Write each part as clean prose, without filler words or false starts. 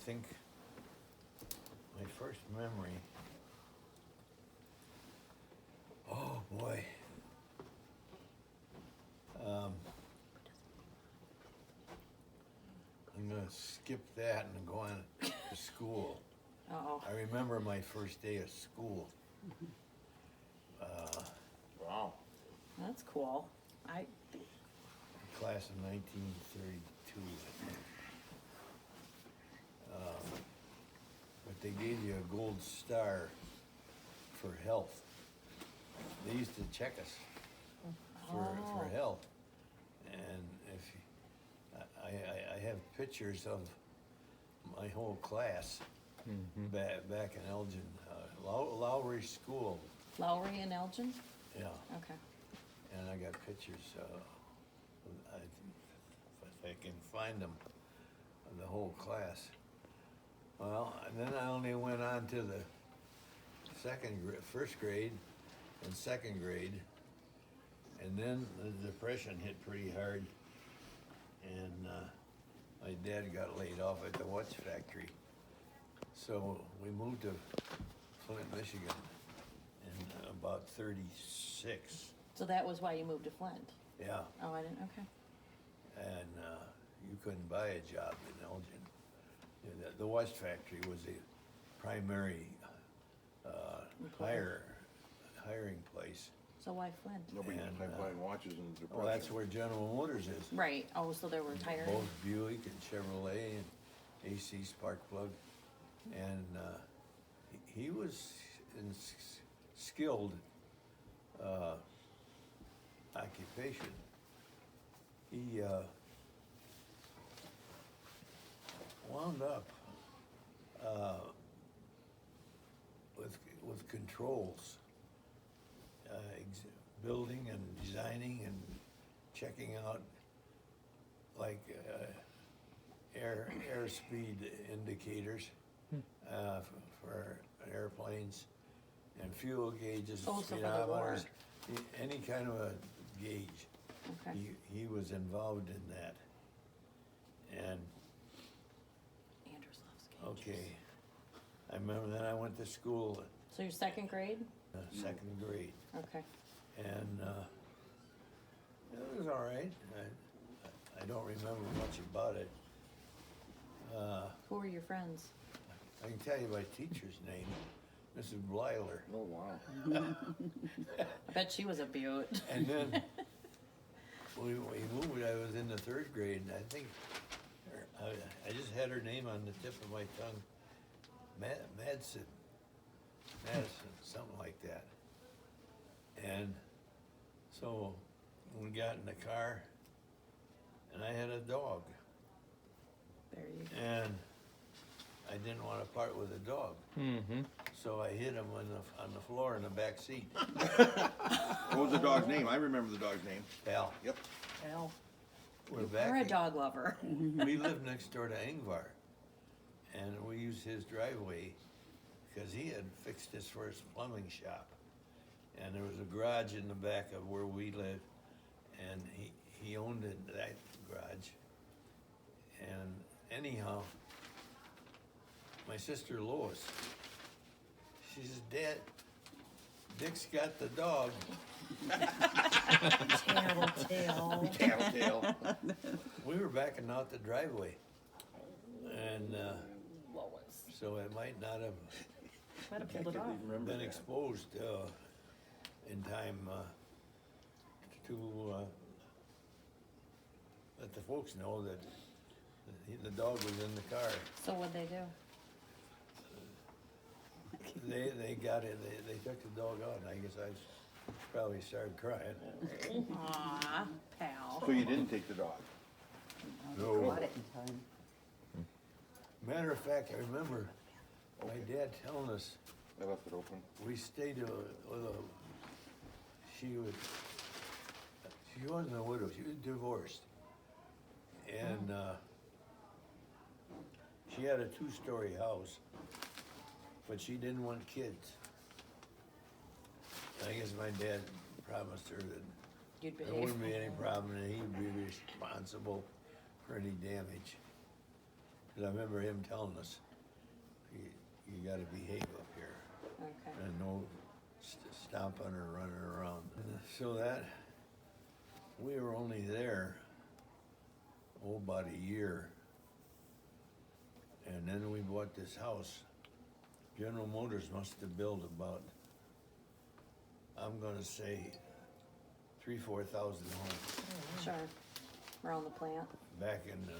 think my first memory, oh boy. I'm gonna skip that and go on to school. Oh, I remember my first day of school. Wow. that's cool. Class of 1932, I think. But they gave you a gold star for health. They used to check us for health. And if I have pictures of my whole class back in Elgin, Lowry School. Lowry and Elgin? Yeah. Okay. And I got pictures, if I can find them, of the whole class. Well, and then I only went on to the first grade and second grade, and then the Depression hit pretty hard, and my dad got laid off at the watch factory. So we moved to Flint, Michigan in about 36. So that was why you moved to Flint? Yeah, Oh, I didn't, okay. and you couldn't buy a job in Elgin. You know, the watch factory was the primary hiring place. So why Flint? Nobody And, had buying watches in the Depression. Well, that's where General Motors is. Right, oh, so they were tired? Both Buick and Chevrolet and AC spark plug. And he was in skilled occupation. He wound up with controls, building and designing and checking out like airspeed indicators for airplanes and fuel gauges, Oh, so for the war. speedometers, any kind of a gauge. Okay. He was involved in that. And Andrews loves gauges. okay, I remember then I went to school, So you're second grade? second grade, Okay. and it was all right. I don't remember much about it. Who were your friends? I can tell you my teacher's name, Mrs. Blyler. Oh, wow. I bet she was a beaut. And then we moved, I was in the third grade, and I think, I just had her name on the tip of my tongue, Madison, something like that. And so we got in the car, and I had a dog, There you go. and I didn't want to part with the dog. Mm-hmm. So I hid him on the floor in the back seat. What was the dog's name? I remember the dog's name. Pal, Yep. Well, we're you're back. a dog lover. We lived next door to Ingvar, and we used his driveway because he had fixed his first plumbing shop, and there was a garage in the back of where we lived, and he owned that garage. And anyhow, my sister Lois, she says, "Dad, Dick's got the dog." Tattletale. Tattletale. We were backing out the driveway, and Lois. so it might not have Might have pulled it off. Remember been that. exposed in time to let the folks know that the dog was in the car. So what'd they do? They got it. They took the dog out, and I guess I probably started crying. Aw, pal. So you didn't take the dog? No. Bought it in time. Matter of fact, I remember my dad telling us I left it open. we stayed with she wasn't a widow, she was divorced. And she had a 2-story house, but she didn't want kids. I guess my dad promised her that You'd there behave. wouldn't be any problem and he'd be responsible for any damage. 'Cause I remember him telling us, you gotta behave up here. Okay. And no stomping or running around. And so that, we were only there, about a year. And then we bought this house. General Motors must have built about, I'm gonna say, 3,000-4,000 homes Sure. Around the plant. back in the,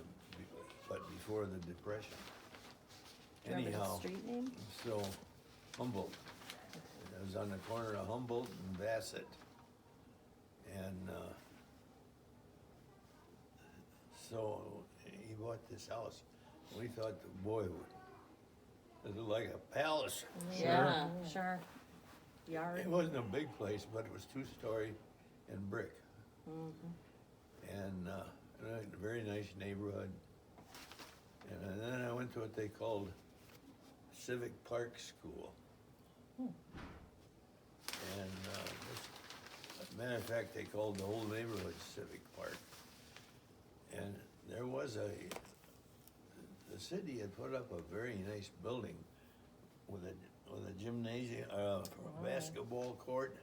but before the Depression. Remember the Anyhow, street name? so Humboldt. It was on the corner of Humboldt and Bassett. And so he bought this house. We thought, boy, it was like a palace. Yeah, sure. Yard. It wasn't a big place, but it was 2-story and brick. And a very nice neighborhood. And then I went to what they called Civic Park School. And as a matter of fact, they called the whole neighborhood Civic Park. And there was the city had put up a very nice building with a gymnasium, basketball court,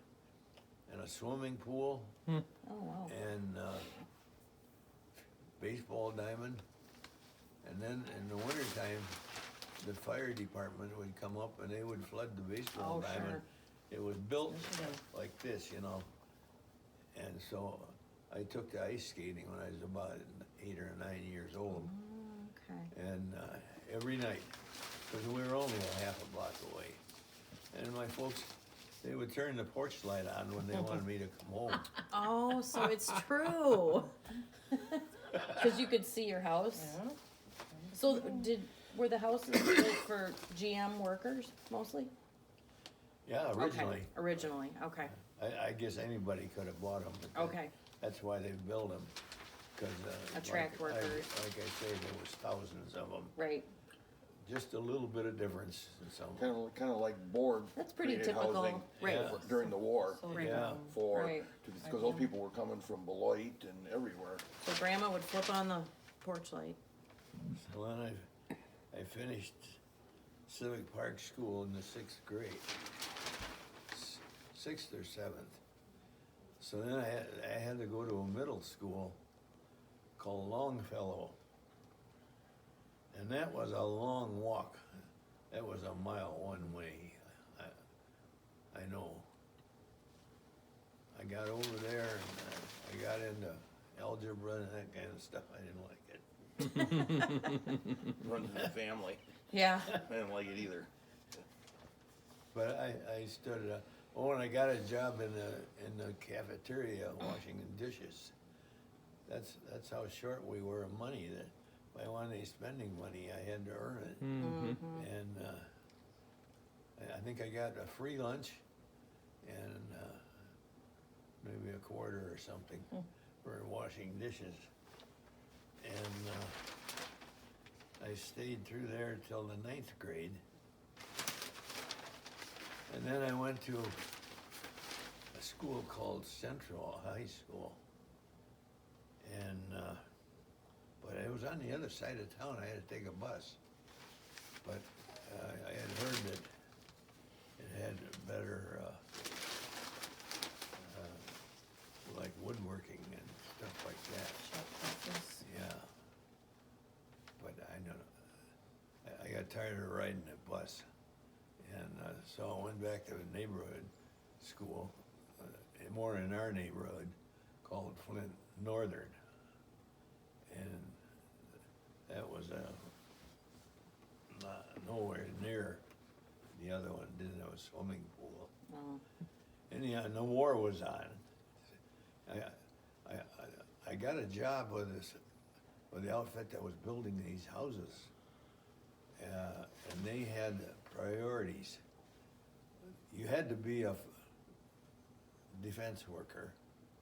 and a swimming pool, Oh, wow. and baseball diamond. And then in the wintertime, the fire department would come up and they would flood the baseball Oh, diamond. sure. It was built Sure. like this, you know. And so I took to ice skating when I was about 8 or 9 years old. Okay. And every night, because we were only a half a block away. And my folks, they would turn the porch light on when they wanted me to come home. Oh, so it's true. Because you could see your house. So were the houses built for GM workers mostly? Yeah, originally. Okay. Originally, okay. I guess anybody could have bought them. But Okay. That's why they built them. Because Attract workers. Like I say, there was thousands of them. Right. Just a little bit of difference in some. Kind of like board. That's pretty created typical, housing right. Yeah. during the war Right. Yeah. Right. because those people were coming from Beloit and everywhere. So grandma would flip on the porch light. So then I finished Civic Park School in the 6th grade, 6th or 7th. So then I had to go to a middle school called Longfellow. And that was a long walk. That was a mile one way. I know. I got over there and I got into algebra and that kind of stuff. I didn't like it. Runs in the family. Yeah. I didn't like it either. But I stood it up. Oh, and I got a job in the cafeteria washing dishes. That's how short we were of money. That if I wanted any spending money, I had to earn it. And I think I got a free lunch and maybe a quarter or something for washing dishes. And I stayed through there till the 9th grade. And then I went to a school called Central High School. And, but it was on the other side of town. I had to take a bus. But I had heard that it had better, like woodworking and stuff like that. Yeah. But I got tired of riding the bus. And so I went back to the neighborhood school, more in our neighborhood, called Flint Northern. And that was nowhere near the other one. Didn't have a swimming pool. Oh. Anyhow, the war was on. I got a job with the outfit that was building these houses. And they had priorities. You had to be a defense worker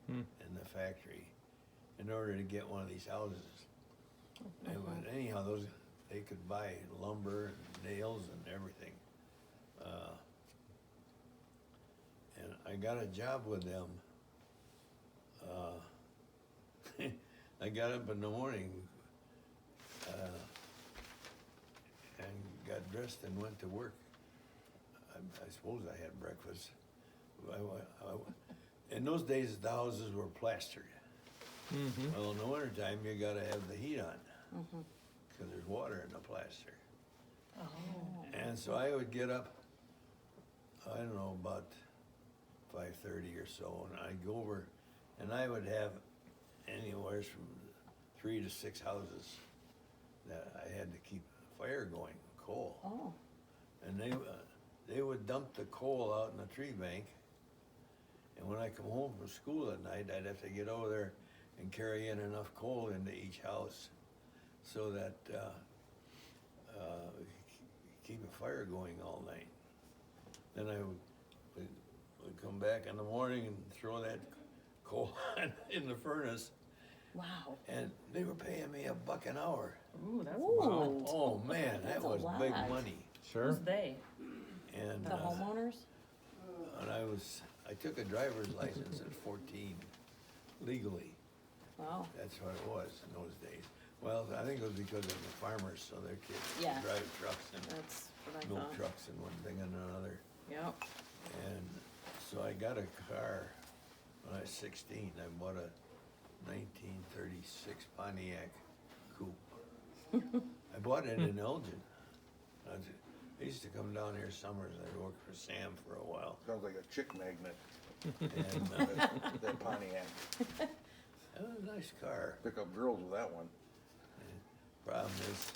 in the factory in order to get one of these houses. And anyhow, they could buy lumber and nails and everything. And I got a job with them. I got up in the morning got dressed and went to work. I suppose I had breakfast. In those days, the houses were plastered. Well, in the wintertime, you gotta have the heat on, because there's water in the plaster. And so I would get up, I don't know, about 5:30 or so, and I'd go over, and I would have anywhere from 3 to 6 houses that I had to keep the fire going, coal. Oh, And they would dump the coal out in the tree bank. And when I come home from school at night, I'd have to get over there and carry in enough coal into each house so that keep a fire going all night. Then I would come back in the morning and throw that coal in the furnace, wow. and they were paying me $1 an hour. Ooh, that's Ooh. Oh man, that That's a was big lot. money. Sure. Who's they? And The homeowners? and I took a driver's license at 14, legally. Wow. That's what it was in those days. Well, I think it was because of the farmers, so their kids Yeah. drive trucks and That's what I milk thought. trucks and one thing and another. Yep. And so I got a car when I was 16. I bought a 1936 Pontiac coupe. I bought it in Elgin. I used to come down here summers. I worked for Sam for a while. Sounds like a chick magnet, And that Pontiac. that was a nice car. Pick up girls with that one. Problem is,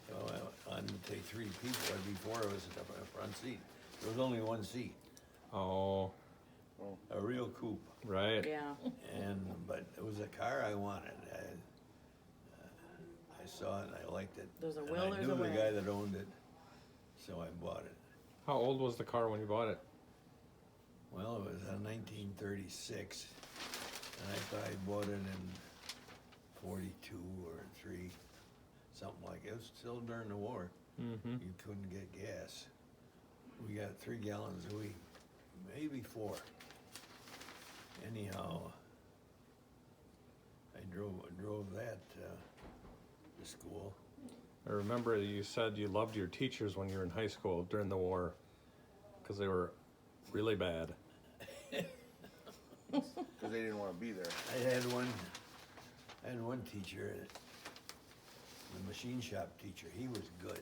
I wanted to take 3 people, but before it was in the front seat. There was only one seat, Oh, a real coupe. right. Yeah. But it was a car I wanted. I saw it and I liked it. There's a And will, I there's knew a the way. guy that owned it, so I bought it. How old was the car when you bought it? Well, it was a 1936, and I thought I bought it in 42 or 3, something like it. It was still during the war. Mm-hmm. You couldn't get gas. We got 3 gallons a week, maybe 4. Anyhow, I drove that to school. I remember you said you loved your teachers when you were in high school during the war because they were really bad. Because they didn't want to be there. I had one teacher, the machine shop teacher. He was good.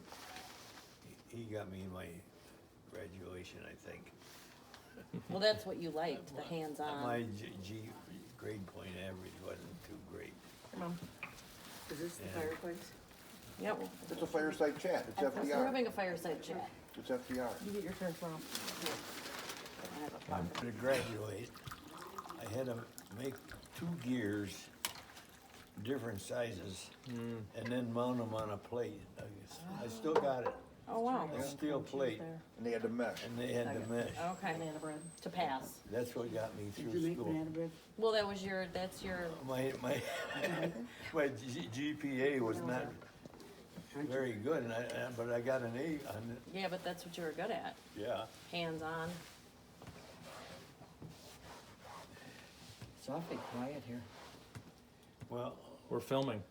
He got me my graduation, I think. Well, that's what you liked, the hands-on. My grade point average wasn't too great. Mom. Is this the Yeah. fireplace? Yep. It's a fireside chat. It's We're FDR. having a fireside chat. It's FDR. You get your turn tomorrow. I have a problem. To graduate, I had to make 2 gears, different sizes, and then mount them on a plate. I still got it, Oh, wow. a steel plate, And they had to mesh. and they had to mesh. Okay. Banana bread. To pass. That's what got me Did you through make school. banana bread? Well, that's your, My GPA was not very good, but I got an A on it. yeah, but that's what you were good at. Yeah. Hands-on. It's awfully quiet here. Well, We're filming.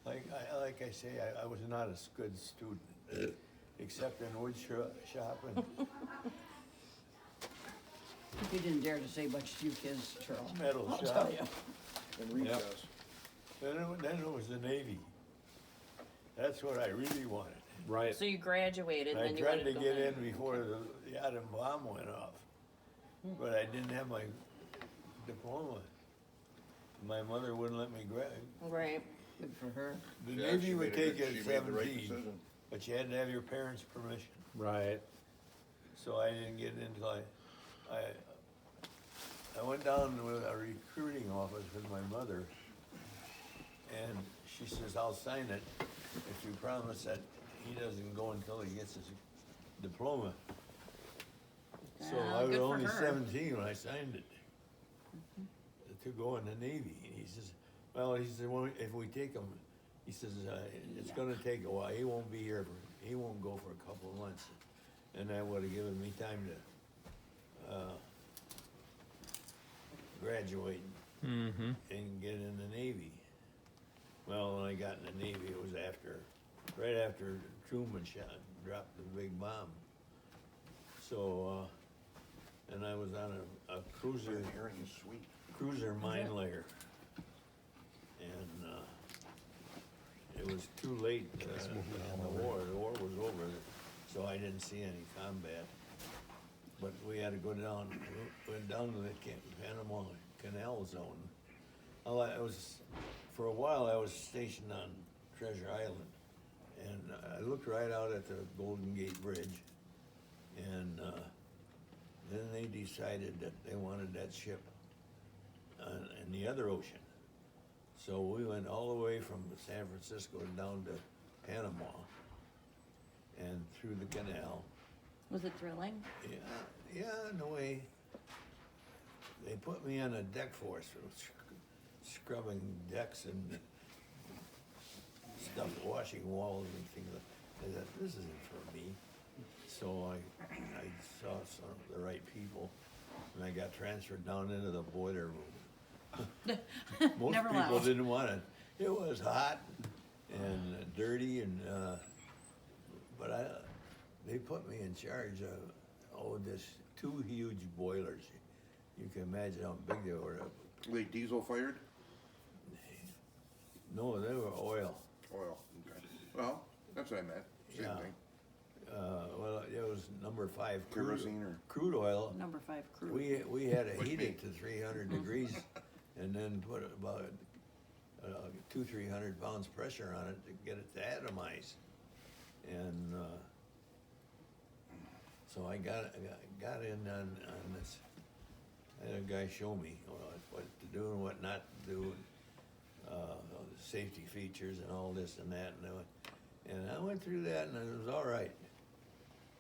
like I say, I was not a good student, except in wood shop and You didn't dare to say much to you kids, Charles. metal I'll shop. tell you. And recess. Then it was the Navy. That's what I really wanted. Right. So you graduated, and I then you tried wanted to to get go in before the atom bomb went off, but I didn't have my diploma. My mother wouldn't let me grad. Right. Good for her. The Yeah, Navy she would made take a it good- at she made the right 17, decision. but you had to have your parents' permission. Right. So I didn't get until I went down to a recruiting office with my mother, and she says, "I'll sign it if you promise that he doesn't go until he gets his diploma." So Ah, I was good for only her. 17 when I signed it to go in the Navy. And he says, "Well," he said, "well, if we take him," he says, "it's going to take a while. He won't be here he won't go for a couple of months." And that would have given me time to graduate Mm-hmm. and get in the Navy. Well, when I got in the Navy, it was after right after Truman dropped the big bomb. So, and I was on a cruiser, Herring is sweet. cruiser mine layer. And, it was too late in the war was over, so I didn't see any combat. But we had to go down, went down to the Panama Canal Zone. For a while I was stationed on Treasure Island, and I looked right out at the Golden Gate Bridge, and then they decided that they wanted that ship in the other ocean. So we went all the way from San Francisco down to Panama and through the canal. Was it thrilling? Yeah, in a way. They put me on a deck force, scrubbing decks and stuff, washing walls and things like that. I thought, this isn't for me. So I saw some of the right people, and I got transferred down into the boiler room. Most Never people left. didn't want it. It was hot and dirty, and but they put me in charge of this 2 huge boilers. You can imagine how big they were. Were they diesel fired? No, they were oil. Oil. Okay. Well, that's what I meant. Same Yeah. thing. Well, it was number 5 Kerosene or crude oil. Number 5 crew. We had to Which heat me. it to 300 degrees, and then put about 200-300 pounds pressure on it to get it to atomize. And so I got in on this. I had a guy show me what to do and what not to do, the safety features and all this and that, and I went through that, and it was all right.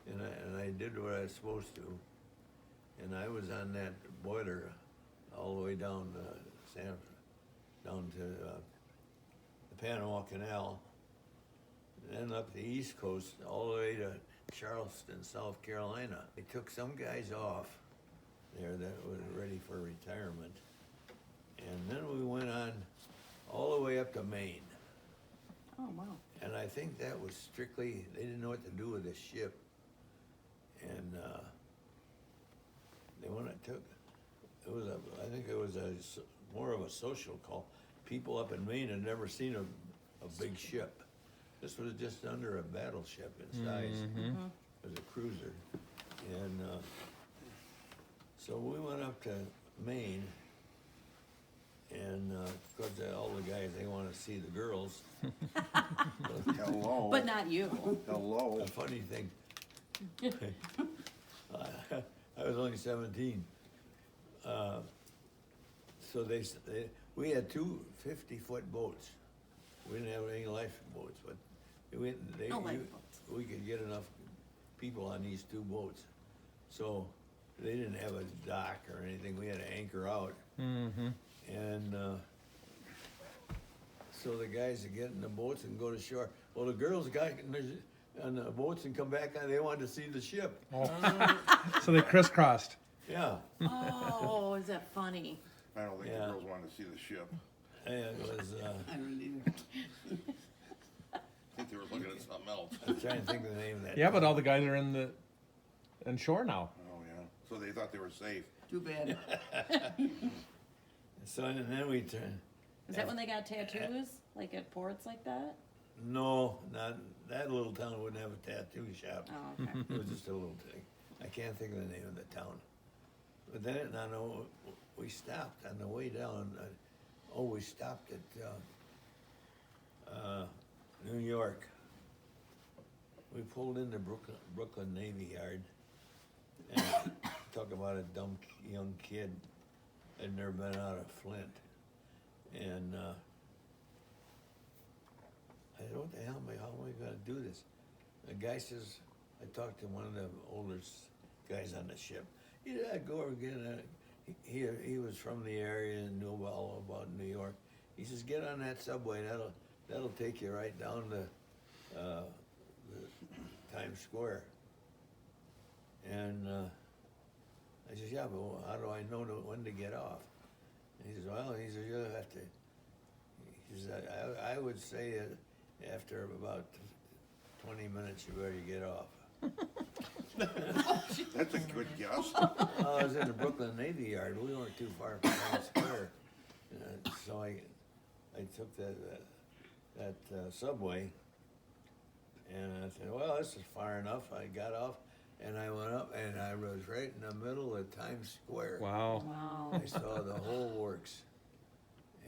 And I did what I was supposed to, and I was on that boiler all the way down to the Panama Canal, and then up the East Coast all the way to Charleston, South Carolina. They took some guys off there that were ready for retirement, and then we went on all the way up to Maine. Oh, wow. And I think that was strictly, they didn't know what to do with this ship. And I think it was more of a social call. People up in Maine had never seen a big ship. This was just under a battleship in size. It was a cruiser. And so we went up to Maine, and of course all the guys, they want to see the girls. Hello. But not you. Hello. The funny thing, I was only 17. So we had 2 50-foot boats. We didn't have any lifeboats, but No lifeboats. we could get enough people on these 2 boats. So they didn't have a dock or anything. We had to anchor out. And so the guys would get in the boats and go to shore. Well, the girls got on the boats and come back on. They wanted to see the ship. So they crisscrossed. Yeah, Oh, is that funny? I don't think Yeah. the girls wanted to see the ship. and it was. I don't either. I think they were looking at something else. I'm trying to think of the name of that. Yeah, but all the guys are in shore now. Oh, yeah. So they thought they were safe. Too bad. So and then we turned. Is that when they got tattoos? Like at ports like that? No, not that little town wouldn't have a tattoo shop. Oh, okay. It was just a little thing. I can't think of the name of the town. But then we stopped on the way down. We stopped at New York. We pulled into Brooklyn Navy Yard, and talk about a dumb young kid had never been out of Flint, and I said, "What the hell? How am I going to do this?" The guy says, I talked to one of the older guys on the ship. Yeah, go over again. He was from the area and knew all about New York. He says, get on that subway. That'll take you right down to the Times Square. And I says, yeah, but how do I know when to get off? And he says, well, you'll have to. He says, I would say after about 20 minutes, you better get off. That's a good guess. I was in the Brooklyn Navy Yard. We weren't too far from Times Square. So I took that subway, and I said, well, this is far enough. I got off, and I went up, and I was right in the middle of Times Square. Wow. Wow. I saw the whole works,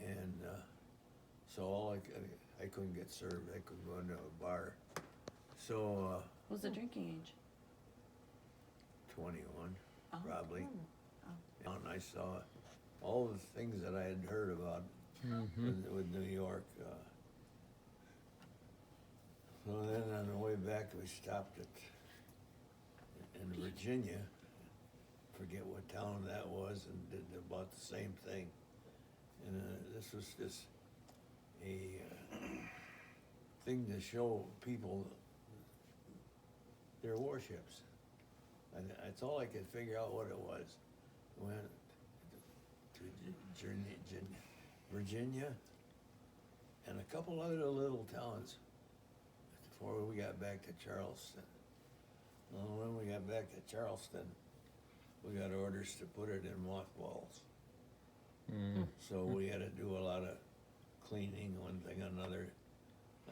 and so I couldn't get served. I couldn't go into a bar. So What was the drinking age? 21, Oh. probably. And I saw all the things that I had heard about with New York. So then on the way back, we stopped in Virginia. Forget what town that was, and did about the same thing. And this was just a thing to show people their warships. And that's all I could figure out what it was. Went to Virginia and a couple other little towns before we got back to Charleston. Well, when we got back to Charleston, we got orders to put it in mothballs. So we had to do a lot of cleaning, one thing or another,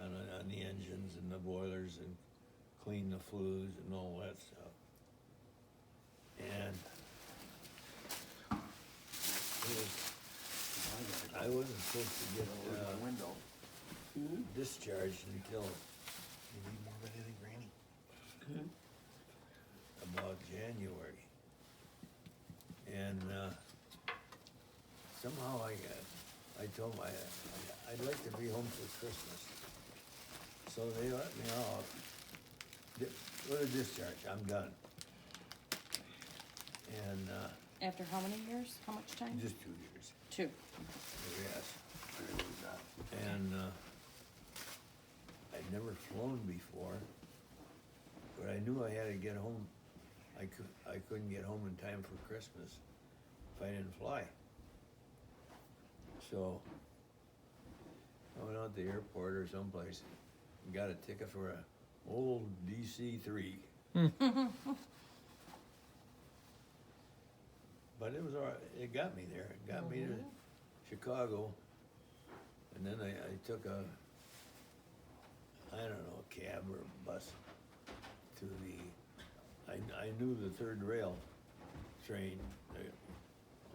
on the engines and the boilers, and clean the flues and all that stuff. And I wasn't supposed to get my window. discharged until You need more of anything, Granny? about January. And somehow I told them I'd like to be home for Christmas. So they let me off. Go to discharge, I'm done. And After how many years? How much time? just 2 years, 2. yes. And I'd never flown before, but I knew I had to get home. I couldn't get home in time for Christmas if I didn't fly. So I went out to the airport or someplace and got a ticket for a old DC-3. But it was all right. It got me there. It got me to Chicago, and then I took a cab or a bus to I knew the third rail train.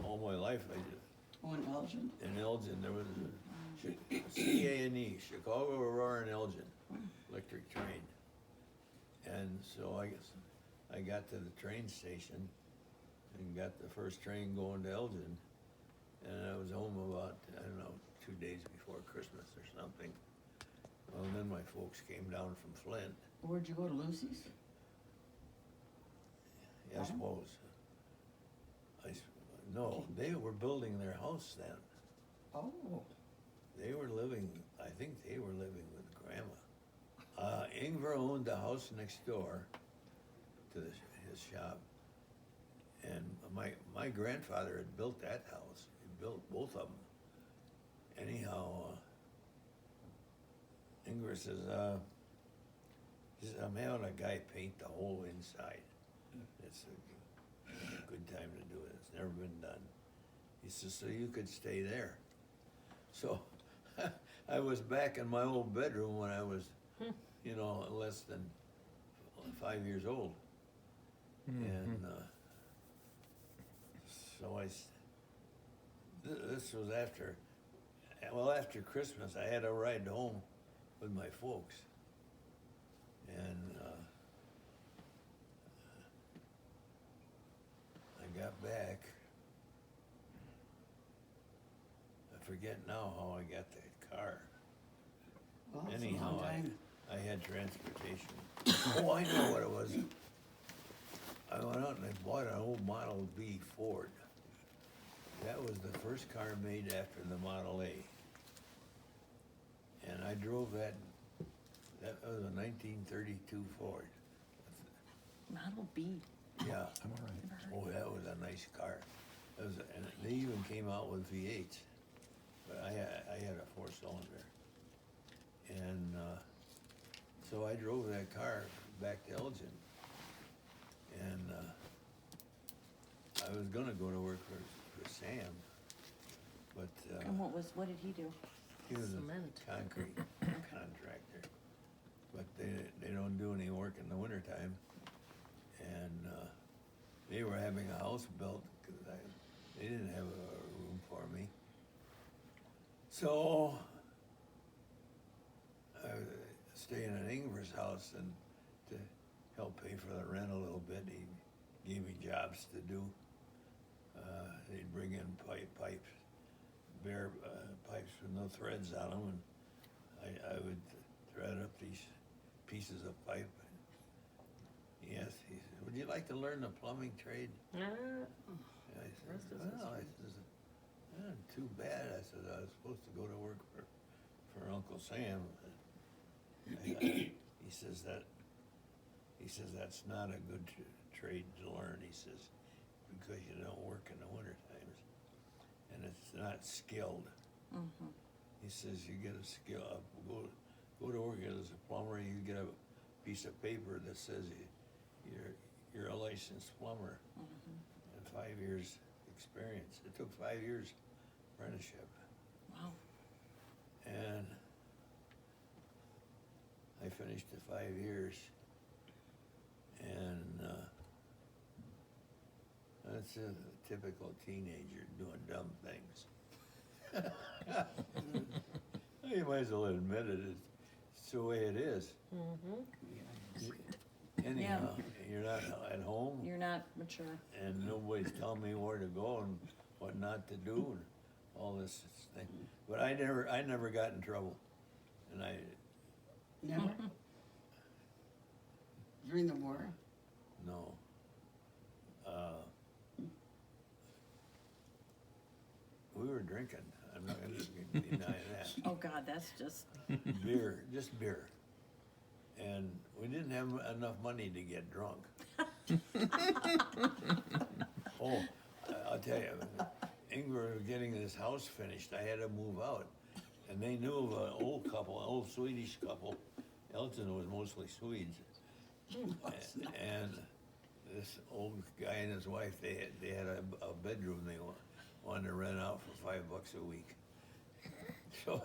All my life I did. Oh, in Elgin? In Elgin, there was a CA&E, Chicago, Aurora, and Elgin, electric train. And so I got to the train station and got the first train going to Elgin. And I was home about, 2 days before Christmas or something. Well, and then my folks came down from Flint. Where'd you go, to Lucy's? I suppose. No, they were building their house then. Oh, They were living, I think they were living with Grandma. Ingvar owned the house next door to his shop. And my grandfather had built that house. He built both of them. Anyhow, Ingvar says, he says, I'm having a guy paint the whole inside. It's a good time to do it. It's never been done. He says, so you could stay there. So I was back in my old bedroom when I was, less than 5 years old. And so this was after Christmas, I had a ride home with my folks. And I got back. I forget now how I got the car. well, it's a Anyhow, long time. I had transportation. Oh, I know what it was. I went out and I bought an old Model B Ford. That was the first car made after the Model A. And I drove that was a 1932 Ford. Model B. Yeah. I'm all right. Oh, that was a nice car. And they even came out with V8s, but I had a 4-cylinder. And So I drove that car back to Elgin. And I was gonna go to work for Sam, but And what did he do? he was Cement. a concrete contractor. But they don't do any work in the wintertime. And they were having a house built, because they didn't have a room for me. So I was staying at Ingvar's house, and to help pay for the rent a little bit, he gave me jobs to do. They'd bring in pipes, bare pipes with no threads on them, and I would thread up these pieces of pipe. Yes, he said, would you like to learn the plumbing trade? Ah, And I said, Rest is well, I history. said, too bad. I said, I was supposed to go to work for Uncle Sam. He says that's not a good trade to learn. He says, because you don't work in the winter times, and it's not skilled. Mm-hmm. He says you get a skill up, go to work as a plumber. You get a piece of paper that says you're a licensed plumber, and 5 years experience. It took 5 years apprenticeship, Wow. and I finished the 5 years, and that's a typical teenager doing dumb things. You might as well admit it. It's the way it is. Anyhow, you're not at home, You're not mature. and nobody's telling me where to go and what not to do, and all this thing. But I never got in trouble, and I Never? During the war? no. We were drinking. I'm not gonna deny that. Oh God, that's just, Beer, just beer. And we didn't have enough money to get drunk. Oh, I'll tell you, Ingvar was getting his house finished. I had to move out. And they knew of an old Swedish couple. Elton was mostly Swedes. And this old guy and his wife, they had a bedroom they wanted to rent out for $5 a week. So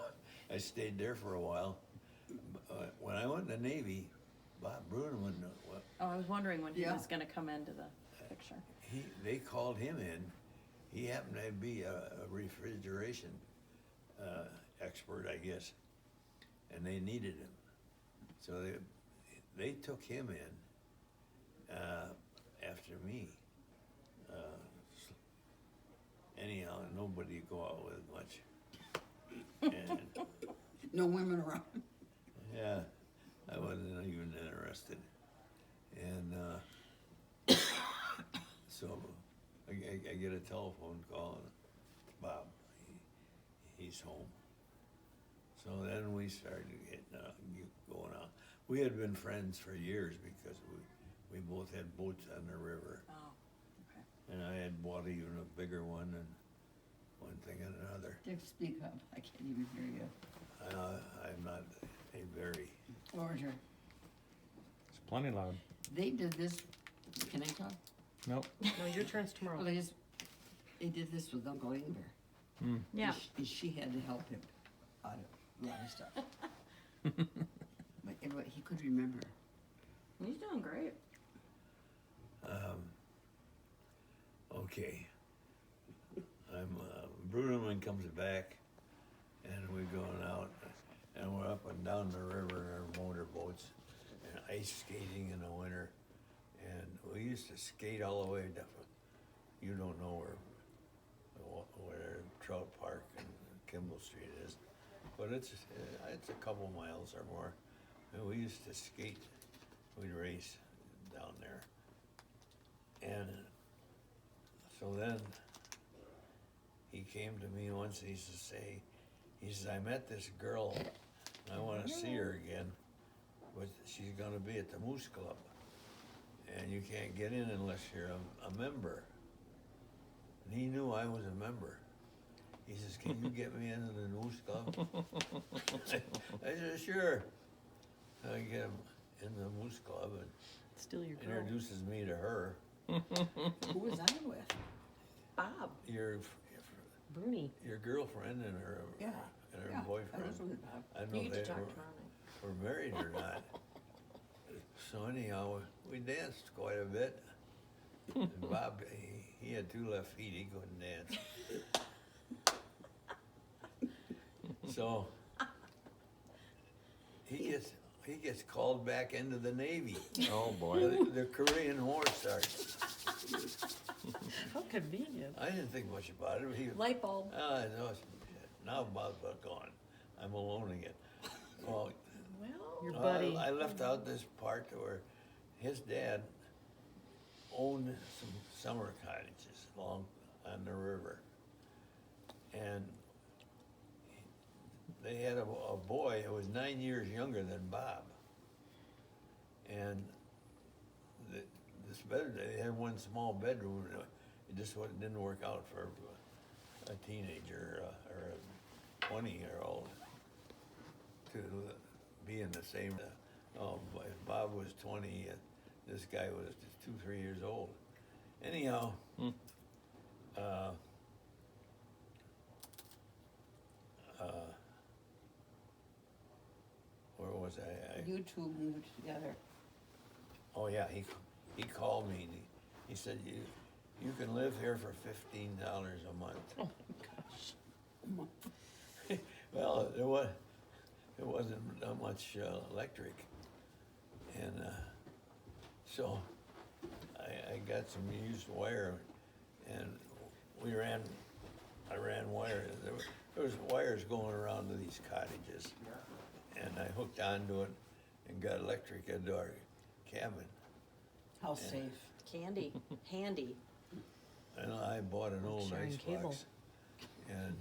I stayed there for a while. When I went in the Navy, Bob Bruneman, oh, I was wondering when he Yeah. was gonna come into the picture. they called him in. He happened to be a refrigeration expert, I guess, and they needed him. So they took him in after me. Anyhow, nobody to go out with much. And No women around? yeah, I wasn't even interested. And so I get a telephone call, and it's Bob. He's home. So then we started going out. We had been friends for years because we both had boats on the river. Oh, okay. And I had bought even a bigger one, and one thing and another. Dick, speak up. I can't even hear you. I'm not a very, Roger, It's plenty loud. they did this, can I talk? Nope. no, your turn's tomorrow. Well, they did this with Uncle Ingvar. Yeah. And she had to help him out of a lot of stuff. But he could remember. He's doing great. okay. Bruneman comes back, and we're going out, and we're up and down the river in our motorboats, and ice skating in the winter, and we used to skate all the way down. You don't know where Trout Park and Kimball Street is, but it's a couple miles or more. And we used to skate. We'd race down there, and so then he came to me once. He says, I met this girl. And I want to see her again, but she's going to be at the Moose Club, and you can't get in unless you're a member. And he knew I was a member. He says, can you get me into the Moose Club? I said, sure. I get him in the Moose Club and Still your girl. introduces me to her. Who was I with? Bob, Your Bruni. your girlfriend and her Yeah. and her Yeah, boyfriend. I was with Bob. I don't You know get if to they talk tomorrow night. were married or not. So anyhow, we danced quite a bit. And Bob, he had 2 left feet. He couldn't dance. So he gets called back into the Navy. Oh, boy. The Korean War starts. How convenient. I didn't think much about it. He, Light bulb. I know. Now Bob's gone. I'm alone again. Well, Your Uh, buddy. I left out this part where his dad owned some summer cottages along on the river. And they had a boy who was 9 years younger than Bob. And they had one small bedroom. And it just didn't work out for a teenager or a 20-year-old to be in the same. Bob was 20. This guy was just 2-3 years old. Anyhow, where was I? You two moved together. Oh yeah, he called me. And he said you can live here for $15 a month. Oh my gosh. Well, there wasn't that much electric, and so I got some used wire, and I ran wire. There was wires going around to these cottages, and I hooked onto it and got electric into our cabin. How safe. Candy. Handy. And I bought an old Sharing cable. icebox, and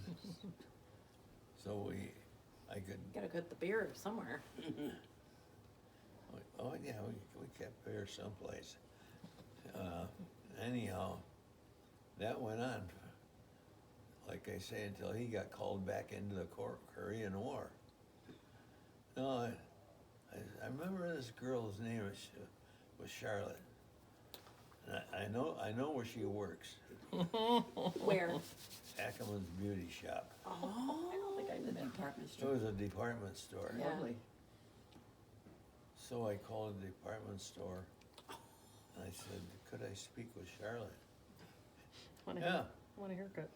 so I could. Gotta cut the beer somewhere. Oh yeah, we kept beer someplace. Anyhow, that went on, like I say, until he got called back into the Korean War. No, I remember this girl's name was Charlotte. And I know where she works. Where? Ackerman's Beauty Shop. Oh, I don't think I The did that. department It store. was a department store. Yeah. Lovely. So I called the department store. And I said, could I speak with Charlotte? Want a Yeah. Want a haircut?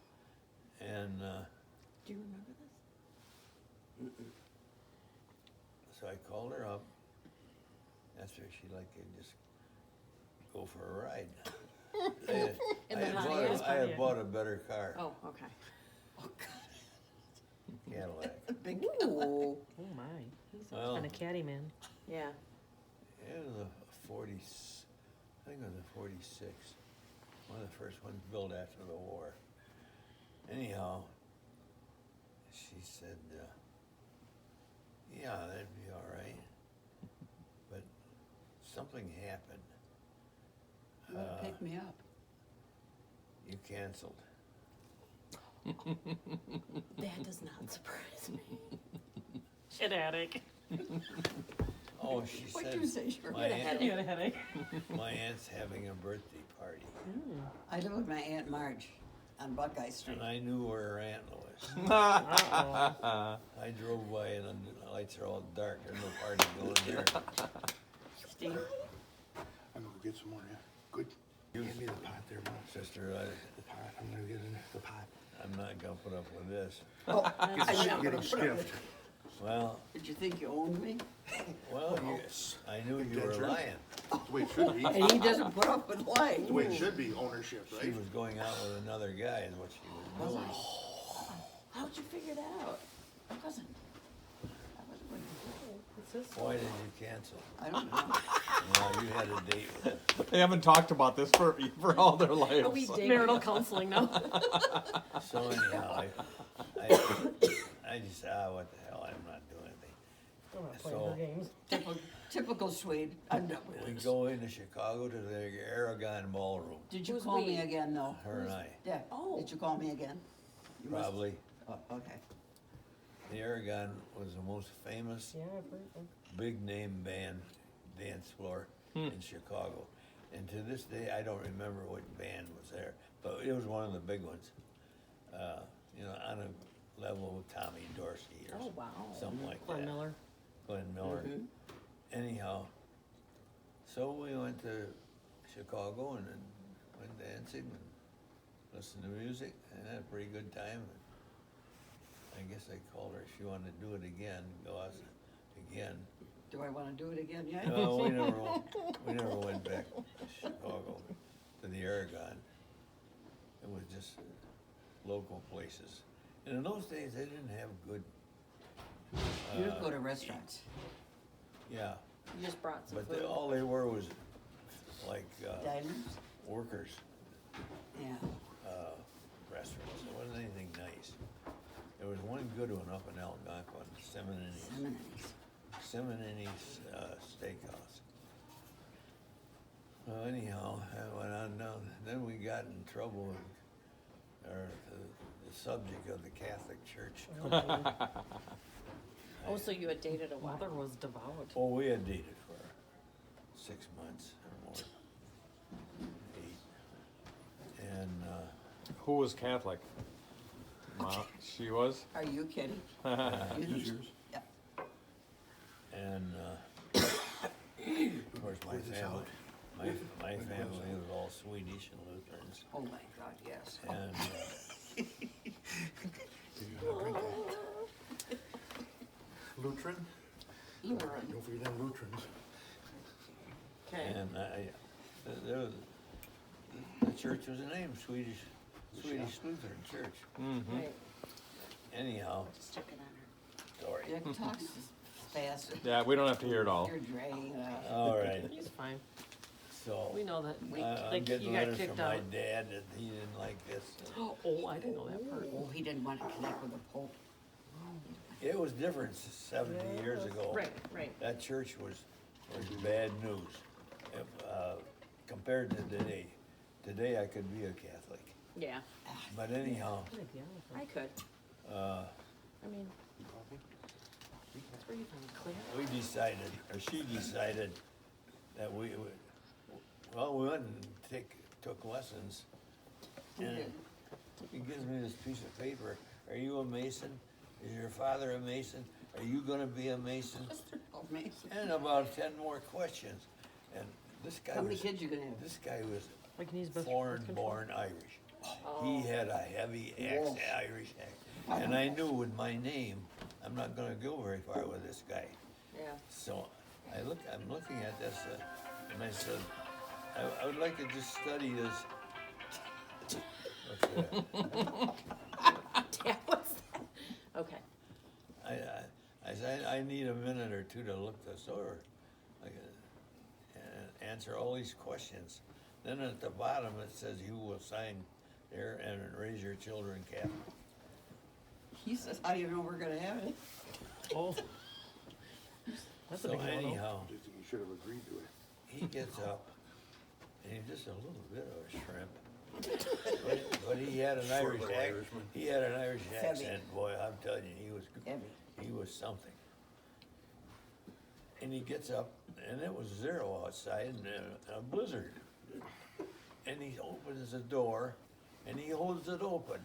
And Do you remember this? so I called her up. Asked her if she'd like to just go for a ride. In the hot air? I had bought a better car, Oh, okay. Oh, God. Cadillac. Big Ooh. Oh my. He's Well, been a caddy man. Yeah. it was a 40, I think it was a 46. One of the first ones built after the war. Anyhow, she said, yeah, that'd be all right. But something happened. You ought to pick me up. You canceled. That does not surprise me. Shit addict. Oh, she What'd said, you say, Shirley? my, aunt, You had a headache. my aunt's having a birthday party. I live with my Aunt Marge on Buckeye Street. And I knew where her aunt was. Uh-oh. I drove by and the lights are all dark. There's no party going there. Steve? I'm gonna get some more, yeah. Good. Give me the pot there, Mom. Sister, The pot, I'm gonna get in the pot. I'm not gonna put up with this. Oh, Get I the shit never getting put up with- stiffed. Well, Did you think you owned me? I knew you were Indenture? lying. That's the way it should be. That's And he doesn't put up with lying. the way it should be, ownership, She right? was going out with another guy is what she was doing. How'd you figure that out? I wasn't. I wasn't going to. What's this? Why did you cancel? I don't know. Well, you had a date with him. They haven't talked about this for all their lives. Are we dating? Marital counseling now. So anyhow, I just what the hell, I'm not doing anything. I'm not playing So- her games. Typical Swede. I'm done with We this. go into Chicago to the Aragon Ballroom, Did you Who's call me we? again, though? her and I, Yeah. Oh. Did you call me again? You must- probably. Oh, okay. The Aragon was the most famous Yeah, I've heard. big name band dance floor in Chicago. And to this day, I don't remember what band was there, but it was one of the big ones. You know, on a level with Tommy Dorsey or Oh, wow. something like Glenn that. Miller. Glenn Miller. Anyhow, so we went to Chicago and then went dancing and listened to music and had a pretty good time. I guess I called her if she wanted to do it again, go out again. Do I wanna do it again yet? No, we never went back to Chicago, to the Aragon. It was just local places. And in those days, they didn't have good, You don't go to restaurants. yeah, You just brought some but food. all they were was like, Diners? workers, Yeah. restaurants. It wasn't anything nice. There was one good one up in Algonquin, Seminaries. Seminini's Steakhouse. Well, anyhow, that went on down. Then we got in trouble with the subject of the Catholic Church. Oh, so you had dated a Mother while. was devout. Oh, we had dated for 6 months or more, 8. And Who was Catholic? Mom, she was? Are you kidding? Yours? Yeah. and of course, my Pour this family, out. my family was all Swedish and Lutherans. Oh my God, yes. And You're gonna drink that. Lutheran? Lutheran. Don't forget them Lutherans. Okay. And there was, the church was a name, Swedish Lutheran Church. Right. Anyhow, Stick it on sorry. her. Dick talks fast. Yeah, we don't have to hear it all. You're dragging it out. All right, He's fine. so We know that. I'm Like, getting you got letters kicked from my out. dad that he didn't like this. Oh, I didn't know that part. Oh, he didn't want to connect with the Pope. It was different 70 years ago. Right, right. That church was bad news compared to today. Today I could be a Catholic, Yeah, but anyhow, I could. uh, I mean, That's where you found Claire. we decided, or she decided, that we went and took lessons. And he gives me this piece of paper. Are you a Mason? Is your father a Mason? Are you gonna be a Mason? Oh, Mason. And about 10 more questions. And this guy How many was, kids you gonna have? this guy was Like, can you use birth control? foreign-born Irish. He had a heavy accent, Irish accent. And I knew with my name, I'm not gonna go very far with this guy. yeah. So I'm looking at this, and I said, I would like to just study this. What's that? Yeah, what's that? Okay. I said, I need a minute or two to look this over. I can answer all these questions. Then at the bottom, it says you will sign here and raise your children Catholic. He says, how do you know we're gonna have it? Oh. That's a So big no-no. anyhow, Just think you should have agreed to it. he gets up, and he's just a little bit of a shrimp. But he had an Short Irish little accent. Irishman. He had an Irish Heavy. accent, boy. I'm telling you, Heavy. he was something. And he gets up, and it was 0 outside, and a blizzard. And he opens the door, and he holds it open.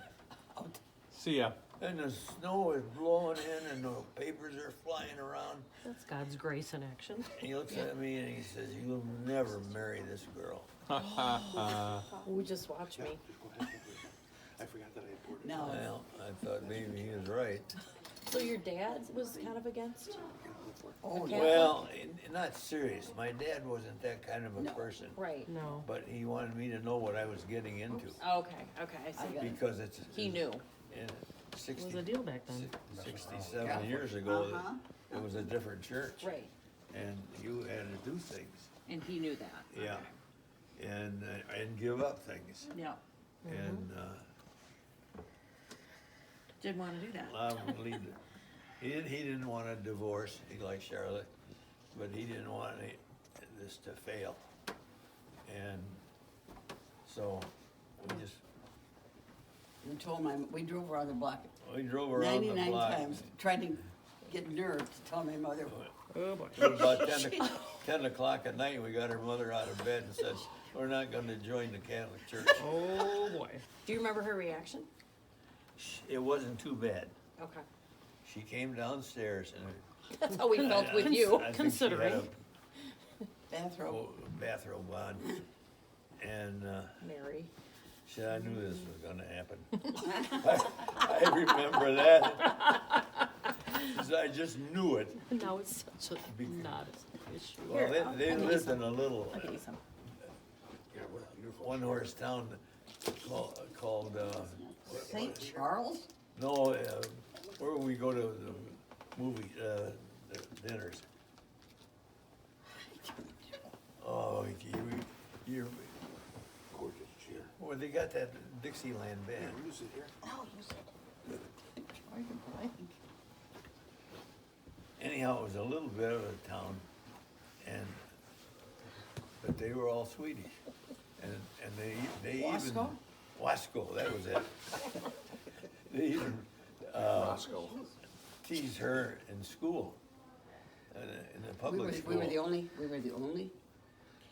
See ya. And the snow is blowing in, and the papers are flying around. That's God's grace in action. And he looks at me and he says, "You'll never marry this girl." Oh, just watch me. Just go ahead. I forgot that I had poured it. No. Well, I thought maybe he was right. So your dad was kind of against? Oh, Okay. Well, not serious. My dad wasn't that kind of a person. Right. No. But he wanted me to know what I was getting into Okay, okay, I see. I got it. because it's. He knew. In It 60, was a deal back then. 67 years ago, Uh-huh. it was a different church. Right, And you had to do things. and he knew that. Yeah. And give up things. Yeah, And didn't want to do that. I would leave it. He didn't want a divorce. He liked Charlotte, but he didn't want this to fail. And so We told my, we drove around the block we drove around the 99 block. times, trying to get nerve to tell my mother Oh, boy. It was about 10 o'clock at night, we got her mother out of bed and says, we're not gonna join the Catholic Church. Oh, boy. Do you remember her reaction? It wasn't too bad. Okay. She came downstairs and That's how we felt with you. I think Considering. she had Bathrobe. a bathrobe on. And Mary. she said, I knew this was gonna happen. I remember that. She said, I just knew it. Now it's such a not an issue. Well, Here, I'll they give you lived some. in a little I'll give you some. Yeah, what a beautiful. one-horse town called St. Charles? no, where we go to the movie, the dinners. Oh, you're, Gorgeous chair. well, they got that Dixieland Yeah, band. will you sit here? Oh, you said. I can play. Anyhow, it was a little bit of a town, but they were all Swedish, and they even Wasco? Wasco, that was it. They even Roscoe. teased her in school, in the We public were, school. we were the only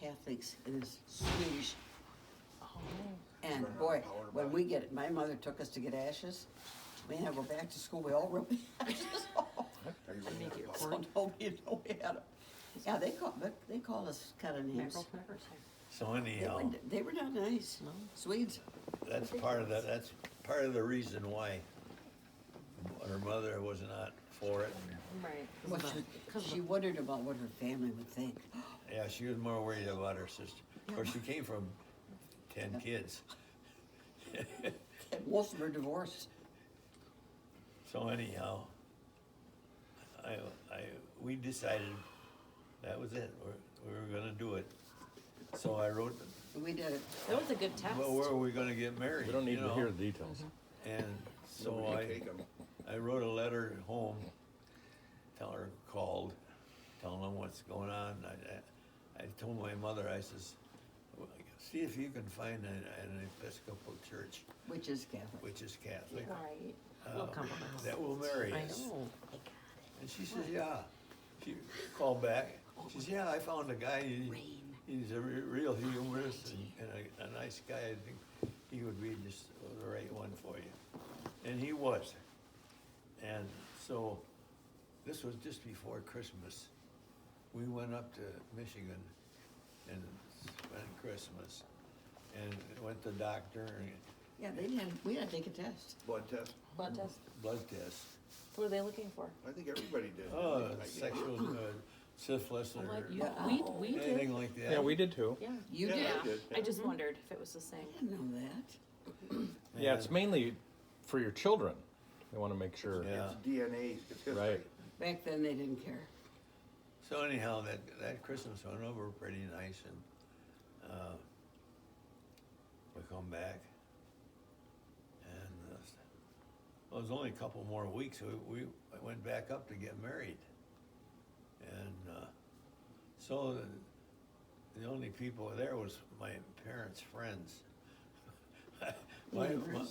Catholics in this Swedish. And boy, when my mother took us to get ashes, we had to go back to school, we all rubbed ashes off. Are you ready Make to it pop? So nobody knew we had them. Yeah, they called us kind of names. Mackerel crackers? So anyhow, They were not nice. No. Swedes. that's part of the reason why her mother was not for it. Right. What she wondered about what her family would think. Yeah, she was more worried about her sister. Of course, she came from 10 kids. And most of them are divorced. So anyhow, we decided that was it. We were gonna do it. So I wrote, We did it. That was a good test. well, where are we gonna get married? We don't need you to know? hear the details. And so Nobody can take 'em. I wrote a letter home, called, telling them what's going on. I told my mother, I says, "Well, see if you can find an Episcopal church, Which is Catholic. which is Catholic, Right. We'll compromise. that will marry I us." know. And she says, yeah. She called back. She says, yeah, I found a guy. He's a real humorist and a nice guy. I think he would be just the right one for you. And he was. And so this was just before Christmas. We went up to Michigan and spent Christmas and went to the doctor and Yeah, we had to take a test. Blood test? Blood test. blood test. What are they looking for? I think everybody did. Oh, I guess. sexual syphilis or Like we did. anything like that. Yeah, we did too. Yeah. You Yeah, did? I did. I just wondered if it was the same. I didn't know that. Yeah, it's mainly for your children. They want to make sure. Yeah. It's DNA, it's history. Right. Back then, they didn't care. So anyhow, that Christmas went over pretty nice, and we come back, and well, it was only a couple more weeks. We went back up to get married, and so the only people there was my parents' friends.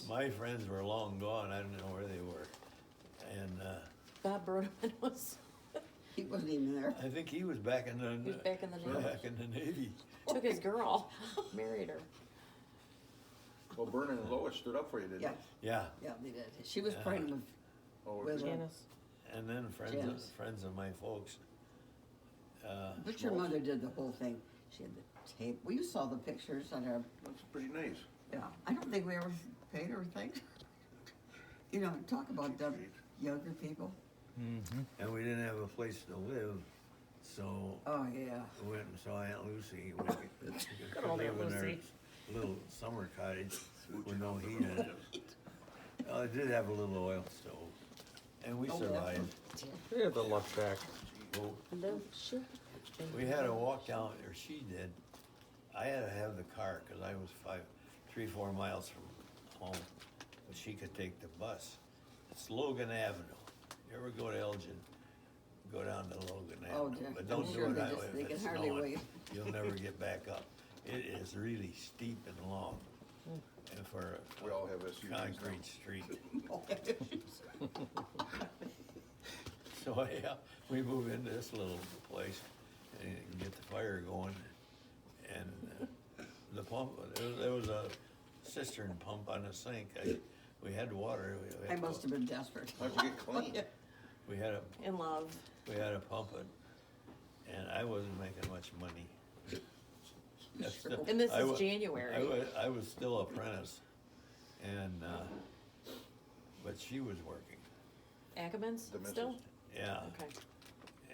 My friends were long gone. I don't know where they were, and Bob Brodeman was He wasn't even there. I think he was back in the He was back in the Navy. back in the Navy. took his girl, married her. Well, Vernon and Lois stood up for you, didn't Yeah, they? Yeah, yeah, they did. She was pregnant with, Oh, with Janice. and then Janice. friends of my folks. but your mother did the whole thing. She had the tape. Well, you saw the pictures on her. That's pretty nice. Yeah, I don't think we ever paid her a thing. You know, talk about the younger people. And we didn't have a place to live, so Oh, yeah. we went and saw Aunt Lucy. We could old live Aunt in our Lucy. little summer cottage with no heat in it. Well, it did have a little oil stove, and we Oh, survived. We had the luck shack. Well, The ship. we had to walk down, or she did. I had to have the car because I was 3-4 miles from home, but she could take the bus. It's Logan Avenue. You ever go to Elgin, go down to Logan Oh, Avenue, dear. but don't I'm do sure it they that just- way they if can it's hardly snowing. wait. You'll never get back up. It is really steep and long, and for We all have SUVs now. a concrete street. So So, yeah, we move into this little place and get the fire going. And the pump, there was a cistern pump on the sink. We had water. I must have been desperate. How'd you get clean? We had to In love. pump it, and I wasn't making much money. That's the- And this I is wa- January. I was still apprentice, and, but she was working, Ackermans The still? missus. yeah. Okay.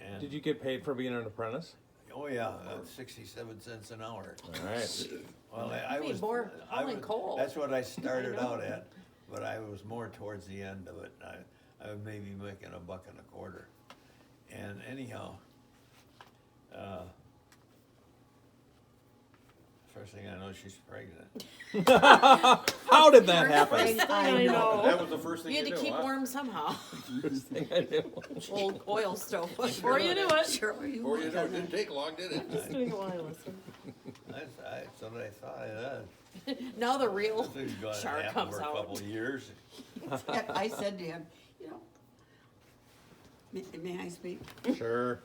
And, Did you get paid for being an apprentice? oh, yeah, 67 cents an hour. All right. Well, I made was. more I hauling was- coal. That's what I started I know. out at, but I was more towards the end of it. I was maybe making $1.25. And anyhow, first thing I know, she's pregnant. How did that happen? I know. That was the first thing You had to knew, keep huh? warm somehow. First thing I knew. Old oil stove before you knew it. Sure you Before you would. know, it didn't take long, did it? Just doing it while I listen. That's what I thought I did. Now the real This is gonna Char happen comes for a out. couple of years. I said to him, you know, may I speak? Sure.